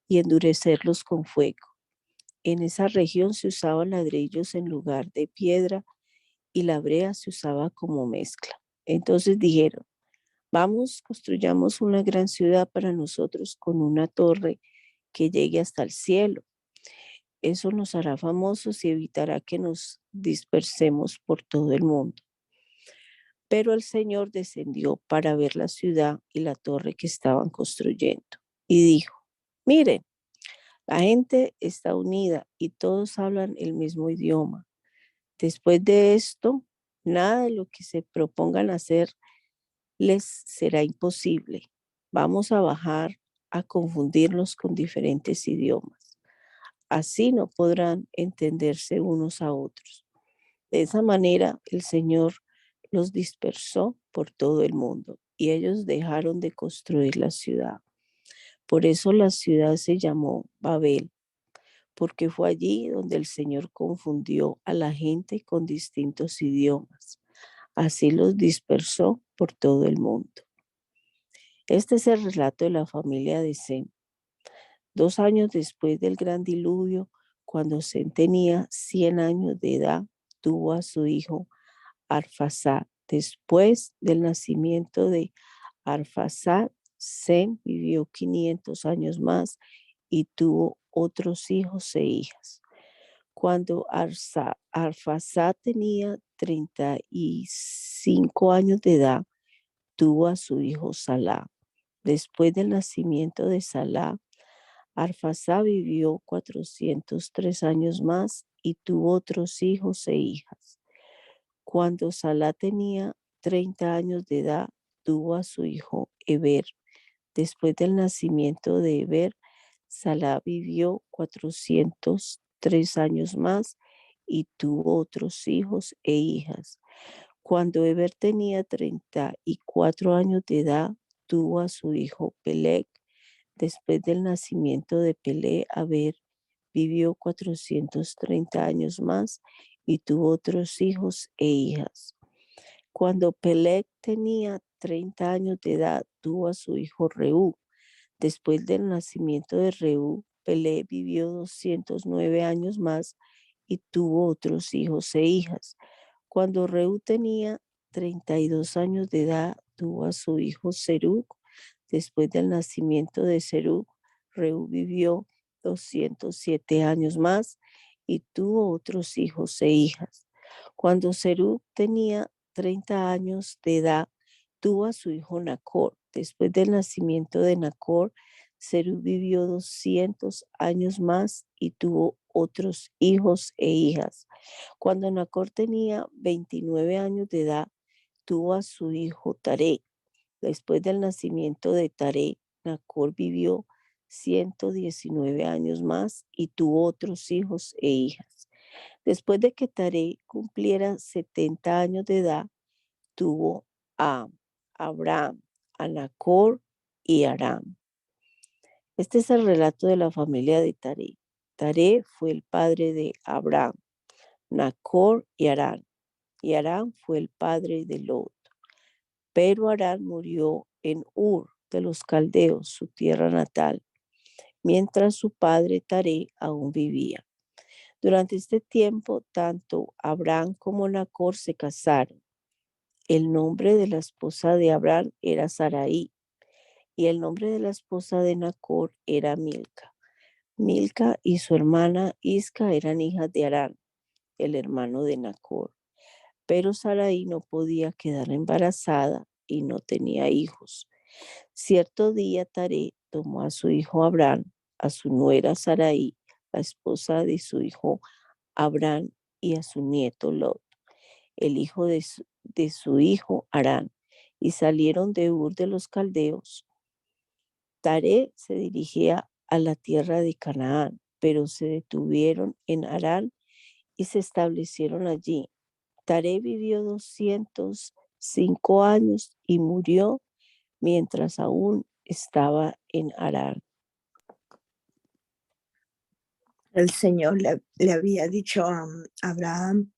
y endurecerlos con fuego. En esa región se usaban ladrillos en lugar de piedra y la brea se usaba como mezcla. Entonces dijeron: vamos, construyamos una gran ciudad para nosotros con una torre que llegue hasta el cielo. Eso nos hará famosos y evitará que nos dispersemos por todo el mundo. Pero el Señor descendió para ver la ciudad y la torre que estaban construyendo y dijo: miren, la gente está unida y todos hablan el mismo idioma. Después de esto, nada de lo que se propongan hacer les será imposible. Vamos a bajar a confundirlos con diferentes idiomas. Así no podrán entenderse unos a otros. De esa manera, el Señor los dispersó por todo el mundo y ellos dejaron de construir la ciudad. Por eso la ciudad se llamó Babel, porque fue allí donde el Señor confundió a la gente con distintos idiomas. Así los dispersó por todo el mundo. Este es el relato de la familia de Sem. 2 años después del gran diluvio, cuando Sem tenía 100 años de edad, tuvo a su hijo Arphaxad. Después del nacimiento de Arphaxad, Sem vivió 500 años más y tuvo otros hijos e hijas. Cuando Arphaxad tenía 35 años de edad, tuvo a su hijo Salá. Después del nacimiento de Salá, Arphaxad vivió 403 años más y tuvo otros hijos e hijas. Cuando Salá tenía 30 años de edad, tuvo a su hijo Eber. Después del nacimiento de Eber, Salá vivió 403 años más y tuvo otros hijos e hijas. Cuando Eber tenía 34 años de edad, tuvo a su hijo Peleg. Después del nacimiento de Peleg, Eber vivió 430 años más y tuvo otros hijos e hijas. Cuando Peleg tenía 30 años de edad, tuvo a su hijo Reú. Después del nacimiento de Reú, Peleg vivió 209 años más y tuvo otros hijos e hijas. Cuando Reú tenía 32 años de edad, tuvo a su hijo Serug. Después del nacimiento de Serug, Reu vivió 207 años más y tuvo otros hijos e hijas. Cuando Serug tenía 30 años de edad, tuvo a su hijo Nacor. Después del nacimiento de Nacor, Serug vivió 200 años más y tuvo otros hijos e hijas. Cuando Nacor tenía 29 años de edad, tuvo a su hijo Taré. Después del nacimiento de Taré, Nacor vivió 119 años más y tuvo otros hijos e hijas. Después de que Taré cumpliera 70 años de edad, tuvo a Abraham, a Nacor y Aram. Este es el relato de la familia de Taré. Taré fue el padre de Abraham, Nacor y Aram. Y Aram fue el padre de Lot. Pero Aram murió en Ur de los Caldeos, su tierra natal, mientras su padre Taré aún vivía. Durante este tiempo, tanto Abraham como Nacor se casaron. El nombre de la esposa de Abraham era Sarai y el nombre de la esposa de Nacor era Milca. Milca y su hermana Isca eran hijas de Aram, el hermano de Nacor. Pero Sarai no podía quedar embarazada y no tenía hijos. Cierto día Taré tomó a su hijo Abraham, a su nuera Sarai, la esposa de su hijo Abraham, y a su nieto Lot, el hijo de su hijo Harán, y salieron de Ur de los Caldeos. Taré se dirigía a la tierra de Canaán, pero se detuvieron en Harán y se establecieron allí. Taré vivió 205 años y murió mientras aún estaba en Harán. El Señor le había dicho a Abraham,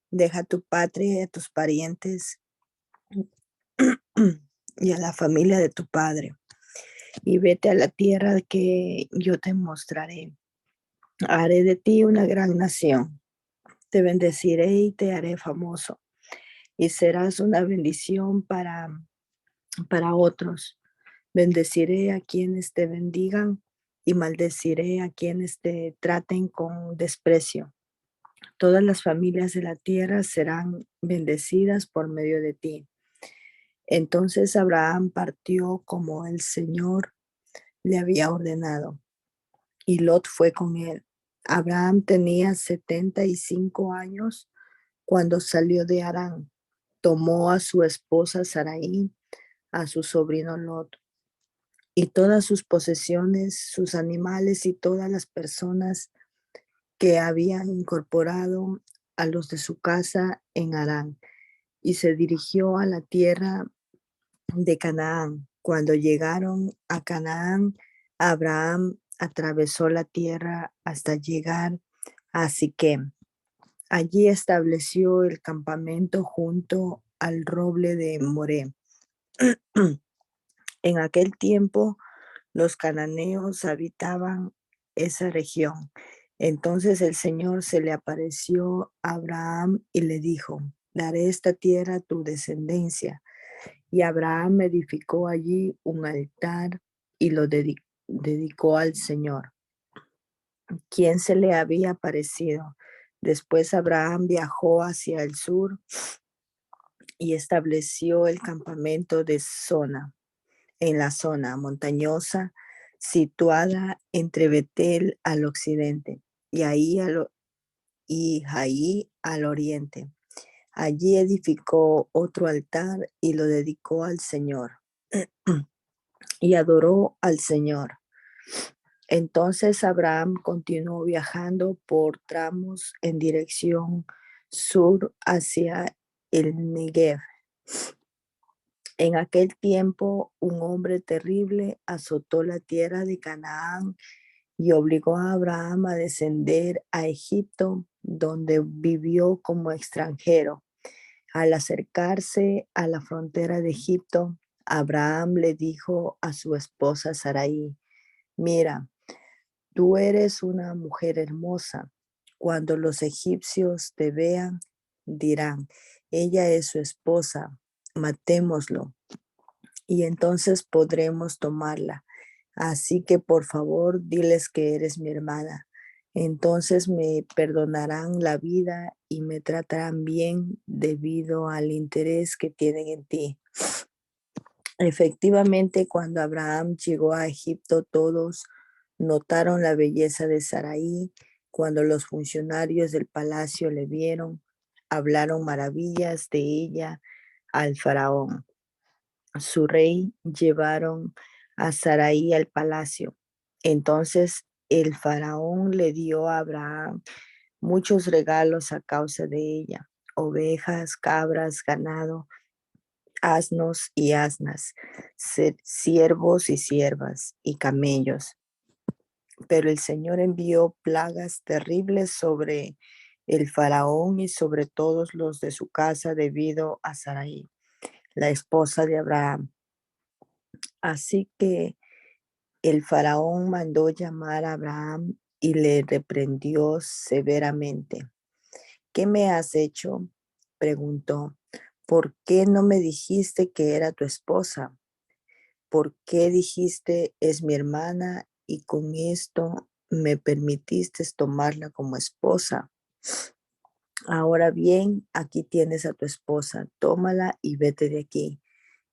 deja tu patria y a tus parientes y a la familia de tu padre y vete a la tierra que yo te mostraré. Haré de ti una gran nación. Te bendeciré y te haré famoso y serás una bendición para otros. Bendeciré a quienes te bendigan y maldeciré a quienes te traten con desprecio. Todas las familias de la tierra serán bendecidas por medio de ti. Entonces Abraham partió como el Señor le había ordenado, y Lot fue con él. Abraham tenía 75 años cuando salió de Harán. Tomó a su esposa Sarai, a su sobrino Lot, y todas sus posesiones, sus animales y todas las personas que habían incorporado a los de su casa en Harán, y se dirigió a la tierra de Canaán. Cuando llegaron a Canaán, Abraham atravesó la tierra hasta llegar a Siquem. Allí estableció el campamento junto al roble de Moré. En aquel tiempo, los cananeos habitaban esa región. Entonces el Señor se le apareció a Abraham y le dijo, daré esta tierra a tu descendencia. Y Abraham edificó allí un altar y lo dedicó al Señor, quien se le había aparecido. Después Abraham viajó hacia el sur y estableció el campamento de Zona, en la zona montañosa situada entre Betel al occidente y Jaí al oriente. Allí edificó otro altar y lo dedicó al Señor y adoró al Señor. Entonces Abraham continuó viajando por tramos en dirección sur hacia el Negev. En aquel tiempo, un hombre terrible azotó la tierra de Canaán y obligó a Abraham a descender a Egipto, donde vivió como extranjero. Al acercarse a la frontera de Egipto, Abraham le dijo a su esposa Sarai, mira, tú eres una mujer hermosa. Cuando los egipcios te vean, dirán, ella es su esposa, matémoslo y entonces podremos tomarla. Así que por favor, diles que eres mi hermana. Entonces me perdonarán la vida y me tratarán bien debido al interés que tienen en ti. Efectivamente, cuando Abraham llegó a Egipto, todos notaron la belleza de Sarai. Cuando los funcionarios del palacio le vieron, hablaron maravillas de ella al faraón. Su rey llevaron a Sarai al palacio. Entonces el faraón le dio a Abraham muchos regalos a causa de ella: ovejas, cabras, ganado, asnos y asnas, siervos y siervas y camellos. Pero el Señor envió plagas terribles sobre el faraón y sobre todos los de su casa debido a Sarai, la esposa de Abraham. Así que el faraón mandó llamar a Abraham y le reprendió severamente. ¿Qué me has hecho?, preguntó. ¿Por qué no me dijiste que era tu esposa? ¿Por qué dijiste es mi hermana y con esto me permitiste tomarla como esposa? Ahora bien, aquí tienes a tu esposa, tómala y vete de aquí.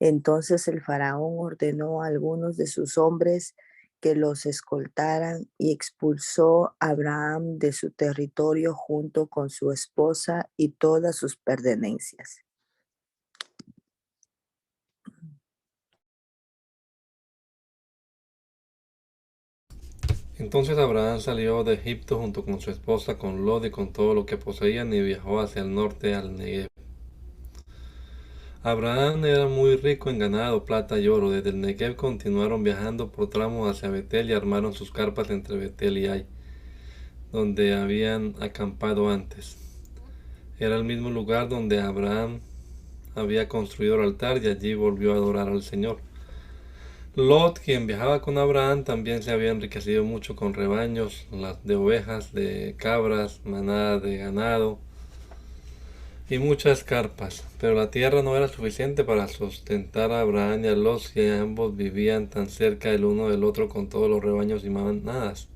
Entonces el faraón ordenó a algunos de sus hombres que los escoltaran y expulsó a Abraham de su territorio junto con su esposa y todas sus pertenencias. Entonces Abraham salió de Egipto junto con su esposa, con Lot y con todo lo que poseían, y viajó hacia el norte al Negev. Abraham era muy rico en ganado, plata y oro. Desde el Negev continuaron viajando por tramos hacia Betel y armaron sus carpas entre Betel y Ai, donde habían acampado antes. Era el mismo lugar donde Abraham había construido el altar y allí volvió a adorar al Señor. Lot, quien viajaba con Abraham, también se había enriquecido mucho con rebaños de ovejas, de cabras, manada de ganado y muchas carpas. Pero la tierra no era suficiente para sustentar a Abraham y a Lot si ambos vivían tan cerca el uno del otro con todos los rebaños y manadas.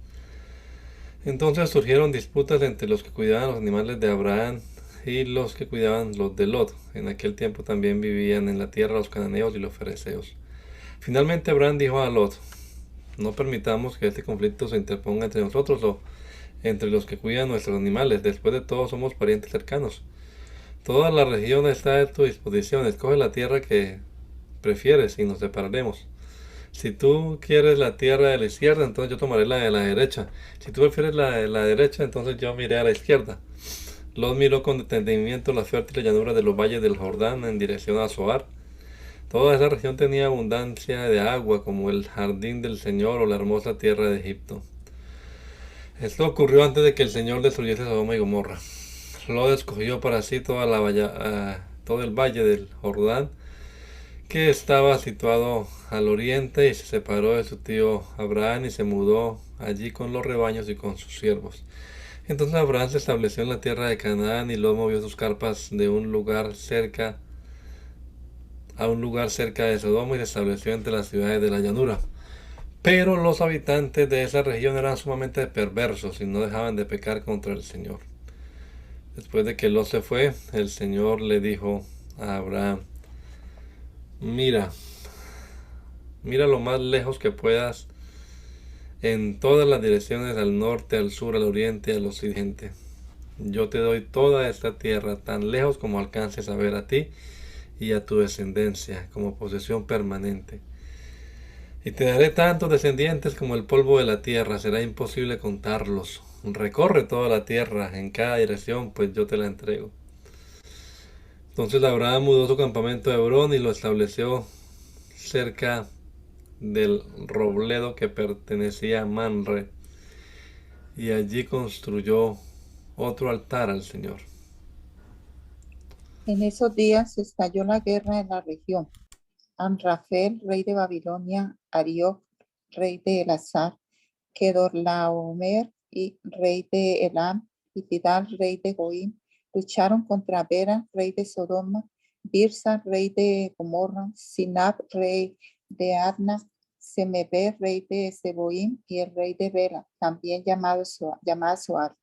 Entonces surgieron disputas entre los que cuidaban los animales de Abraham y los que cuidaban los de Lot. En aquel tiempo también vivían en la tierra los cananeos y los fereceos. Finalmente Abraham dijo a Lot: no permitamos que este conflicto se interponga entre nosotros o entre los que cuidan nuestros animales. Después de todo somos parientes cercanos. Toda la región está a tu disposición. Escoge la tierra que prefieres y nos separaremos. Si tú quieres la tierra de la izquierda, entonces yo tomaré la de la derecha. Si tú prefieres la de la derecha, entonces yo miré a la izquierda. Lot miró con detenimiento las fértiles llanuras de los valles del Jordán en dirección a Zoar. Toda esa región tenía abundancia de agua, como el jardín del Señor o la hermosa tierra de Egipto. Esto ocurrió antes de que el Señor destruyese Sodoma y Gomorra. Lot escogió para sí todo el valle del Jordán, que estaba situado al oriente, y se separó de su tío Abraham y se mudó allí con los rebaños y con sus siervos. Entonces Abraham se estableció en la tierra de Canaán y Lot movió sus carpas de un lugar cerca de Sodoma y se estableció entre las ciudades de la llanura. Pero los habitantes de esa región eran sumamente perversos y no dejaban de pecar contra el Señor. Después de que Lot se fue, el Señor le dijo a Abraham: mira lo más lejos que puedas, en todas las direcciones, al norte, al sur, al oriente y al occidente. Yo te doy toda esta tierra, tan lejos como alcances a ver, a ti y a tu descendencia, como posesión permanente. Y te daré tantos descendientes como el polvo de la tierra, será imposible contarlos. Recorre toda la tierra en cada dirección, pues yo te la entrego. Entonces Abraham mudó su campamento a Hebrón y lo estableció cerca del robledo que pertenecía a Manre, y allí construyó otro altar al Señor. En esos días estalló la guerra en la región. Amrafel, rey de Babilonia, Arioc, rey de Elazar, Kedorlaomer, y rey de Elam, y Tidal, rey de Goim, lucharon contra Bera, rey de Sodoma, Birsa, rey de Gomorra, Sinab, rey de Adna, Semebe, rey de Seboim, y el rey de Bela, también llamada Soar.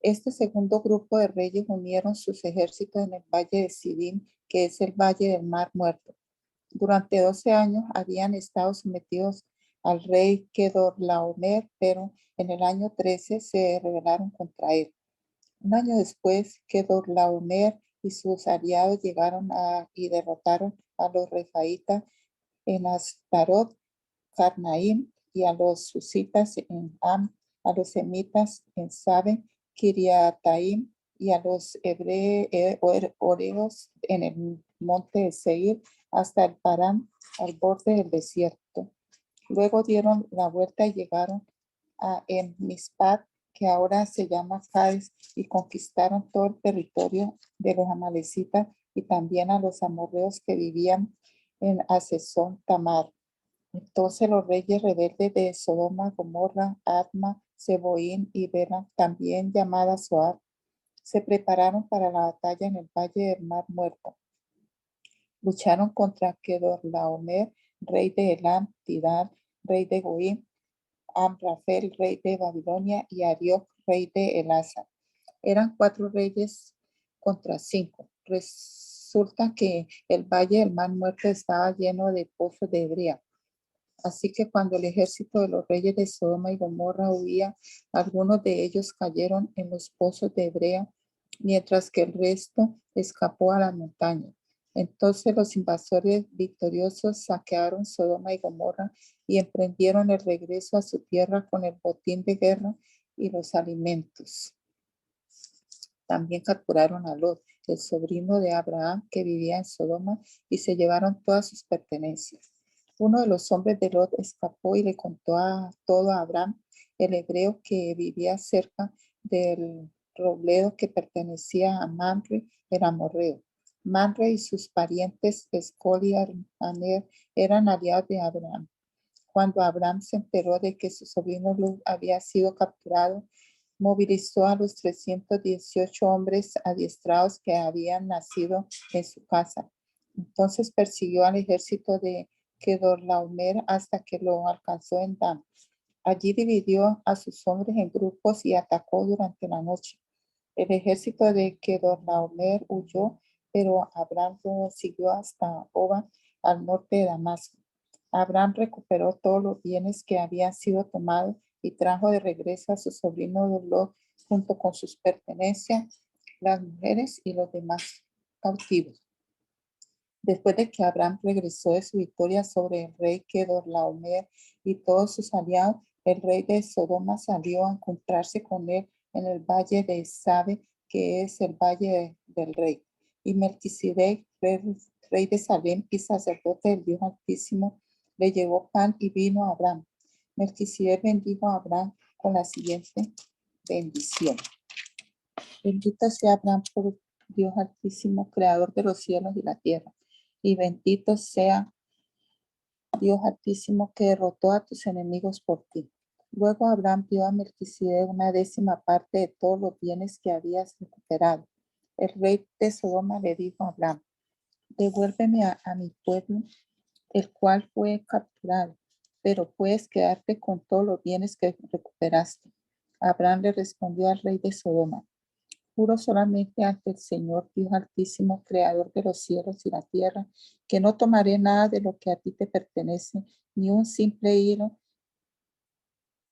Este segundo grupo de reyes unieron sus ejércitos en el valle de Sidim, que es el valle del Mar Muerto. Durante 12 años habían estado sometidos al rey Kedorlaomer, pero en el año 13 se rebelaron contra él. Un año después, Kedorlaomer y sus aliados llegaron y derrotaron a los refaítas en Astarot, Carnaim, y a los susitas en Am, a los semitas en Sabe, Kiriataim, y a los oreos en el monte de Seir, hasta el Parán, al borde del desierto. Luego dieron la vuelta y llegaron a Mispat, que ahora se llama Cades, y conquistaron todo el territorio de los amalecitas y también a los amorreos que vivían en Asesón Tamar. Entonces los reyes rebeldes de Sodoma, Gomorra, Adma, Seboín y Bela, también llamada Soar, se prepararon para la batalla en el valle del Mar Muerto. Lucharon contra Kedorlaomer, rey de Elam, Tidal, rey de Goim, Amrafel, rey de Babilonia, y Arioc, rey de Elasa. Eran 4 reyes contra 5. Resulta que el valle del Mar Muerto estaba lleno de pozos de brea. Así que cuando el ejército de los reyes de Sodoma y Gomorra huía, algunos de ellos cayeron en los pozos de brea, mientras que el resto escapó a la montaña. Entonces los invasores victoriosos saquearon Sodoma y Gomorra y emprendieron el regreso a su tierra con el botín de guerra y los alimentos. También capturaron a Lot, el sobrino de Abraham, que vivía en Sodoma, y se llevaron todas sus pertenencias. Uno de los hombres de Lot escapó y le contó todo a Abraham, el hebreo que vivía cerca del robledo que pertenecía a Mamre, el amorreo. Mamre y sus parientes Escol y Aner eran aliados de Abraham. Cuando Abraham se enteró de que su sobrino Lot había sido capturado, movilizó a los 318 hombres adiestrados que habían nacido en su casa. Entonces persiguió al ejército de Kedorlaomer hasta que lo alcanzó en Dan. Allí dividió a sus hombres en grupos y atacó durante la noche. El ejército de Kedorlaomer huyó, pero Abraham lo siguió hasta Oba, al norte de Damasco. Abraham recuperó todos los bienes que habían sido tomados y trajo de regreso a su sobrino Lot junto con sus pertenencias, las mujeres y los demás cautivos. Después de que Abraham regresó de su victoria sobre el rey Kedorlaomer y todos sus aliados, el rey de Sodoma salió a encontrarse con él en el valle de Sabe, que es el valle del rey. Y Melquisedec, rey de Salem y sacerdote del Dios Altísimo, le llevó pan y vino a Abraham. Melquisedec bendijo a Abraham con la siguiente bendición. Bendito sea Abraham por Dios Altísimo, creador de los cielos y la tierra. Y bendito sea Dios Altísimo, que derrotó a tus enemigos por ti. Luego Abraham dio a Melquisedec una 10ª parte de todos los bienes que habías recuperado. El rey de Sodoma le dijo a Abraham: devuélveme a mi pueblo, el cual fue capturado, pero puedes quedarte con todos los bienes que recuperaste. Abraham le respondió al rey de Sodoma: juro solamente ante el Señor Dios Altísimo, creador de los cielos y la tierra, que no tomaré nada de lo que a ti te pertenece, ni un simple hilo,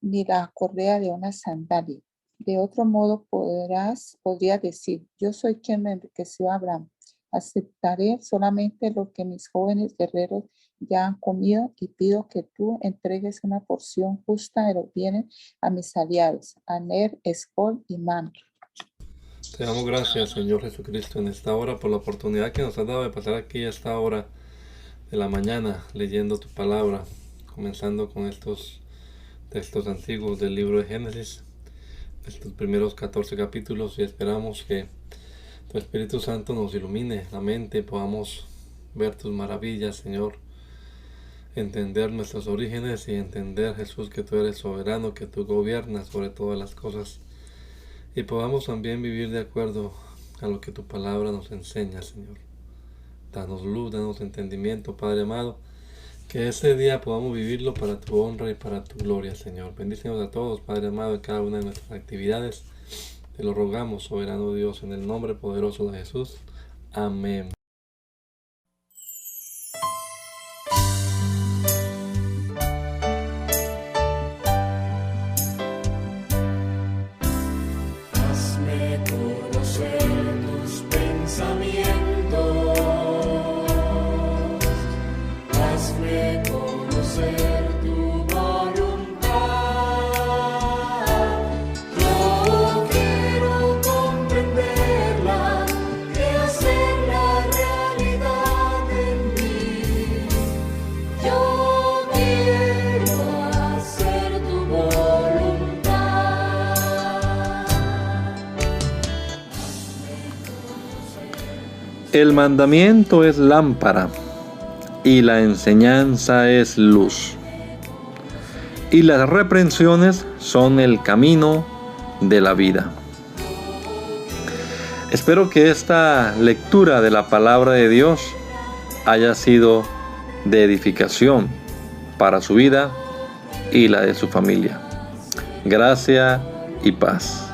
ni la correa de una sandalia. De otro modo podría decir: yo soy quien me enriqueció a Abraham. Aceptaré solamente lo que mis jóvenes guerreros ya han comido, y pido que tú entregues una porción justa de los bienes a mis aliados, Aner, Escol y Mamre. Te damos gracias, Señor Jesucristo, en esta hora por la oportunidad que nos has dado de pasar aquí a esta hora de la mañana leyendo tu palabra, comenzando con estos textos antiguos del libro de Génesis, estos primeros 14 capítulos, y esperamos que tu Espíritu Santo nos ilumine la mente, podamos ver tus maravillas, Señor, entender nuestros orígenes y entender, Jesús, que tú eres soberano, que tú gobiernas sobre todas las cosas, y podamos también vivir de acuerdo a lo que tu palabra nos enseña, Señor. danos luz, danos entendimiento, Padre amado. Que este día podamos vivirlo para tu honra y para tu gloria, Señor. Bendícenos a todos, Padre amado, en cada una de nuestras actividades. Te lo rogamos, soberano Dios, en el nombre poderoso de Jesús. Amén. Hazme conocer tus pensamientos. Hazme conocer tu voluntad. Yo quiero comprenderla y hacerla realidad en mí. Yo quiero hacer tu voluntad. El mandamiento es lámpara y la enseñanza es luz. Y las reprensiones son el camino de la vida. Espero que esta lectura de la palabra de Dios haya sido de edificación para su vida y la de su familia. Gracia y paz.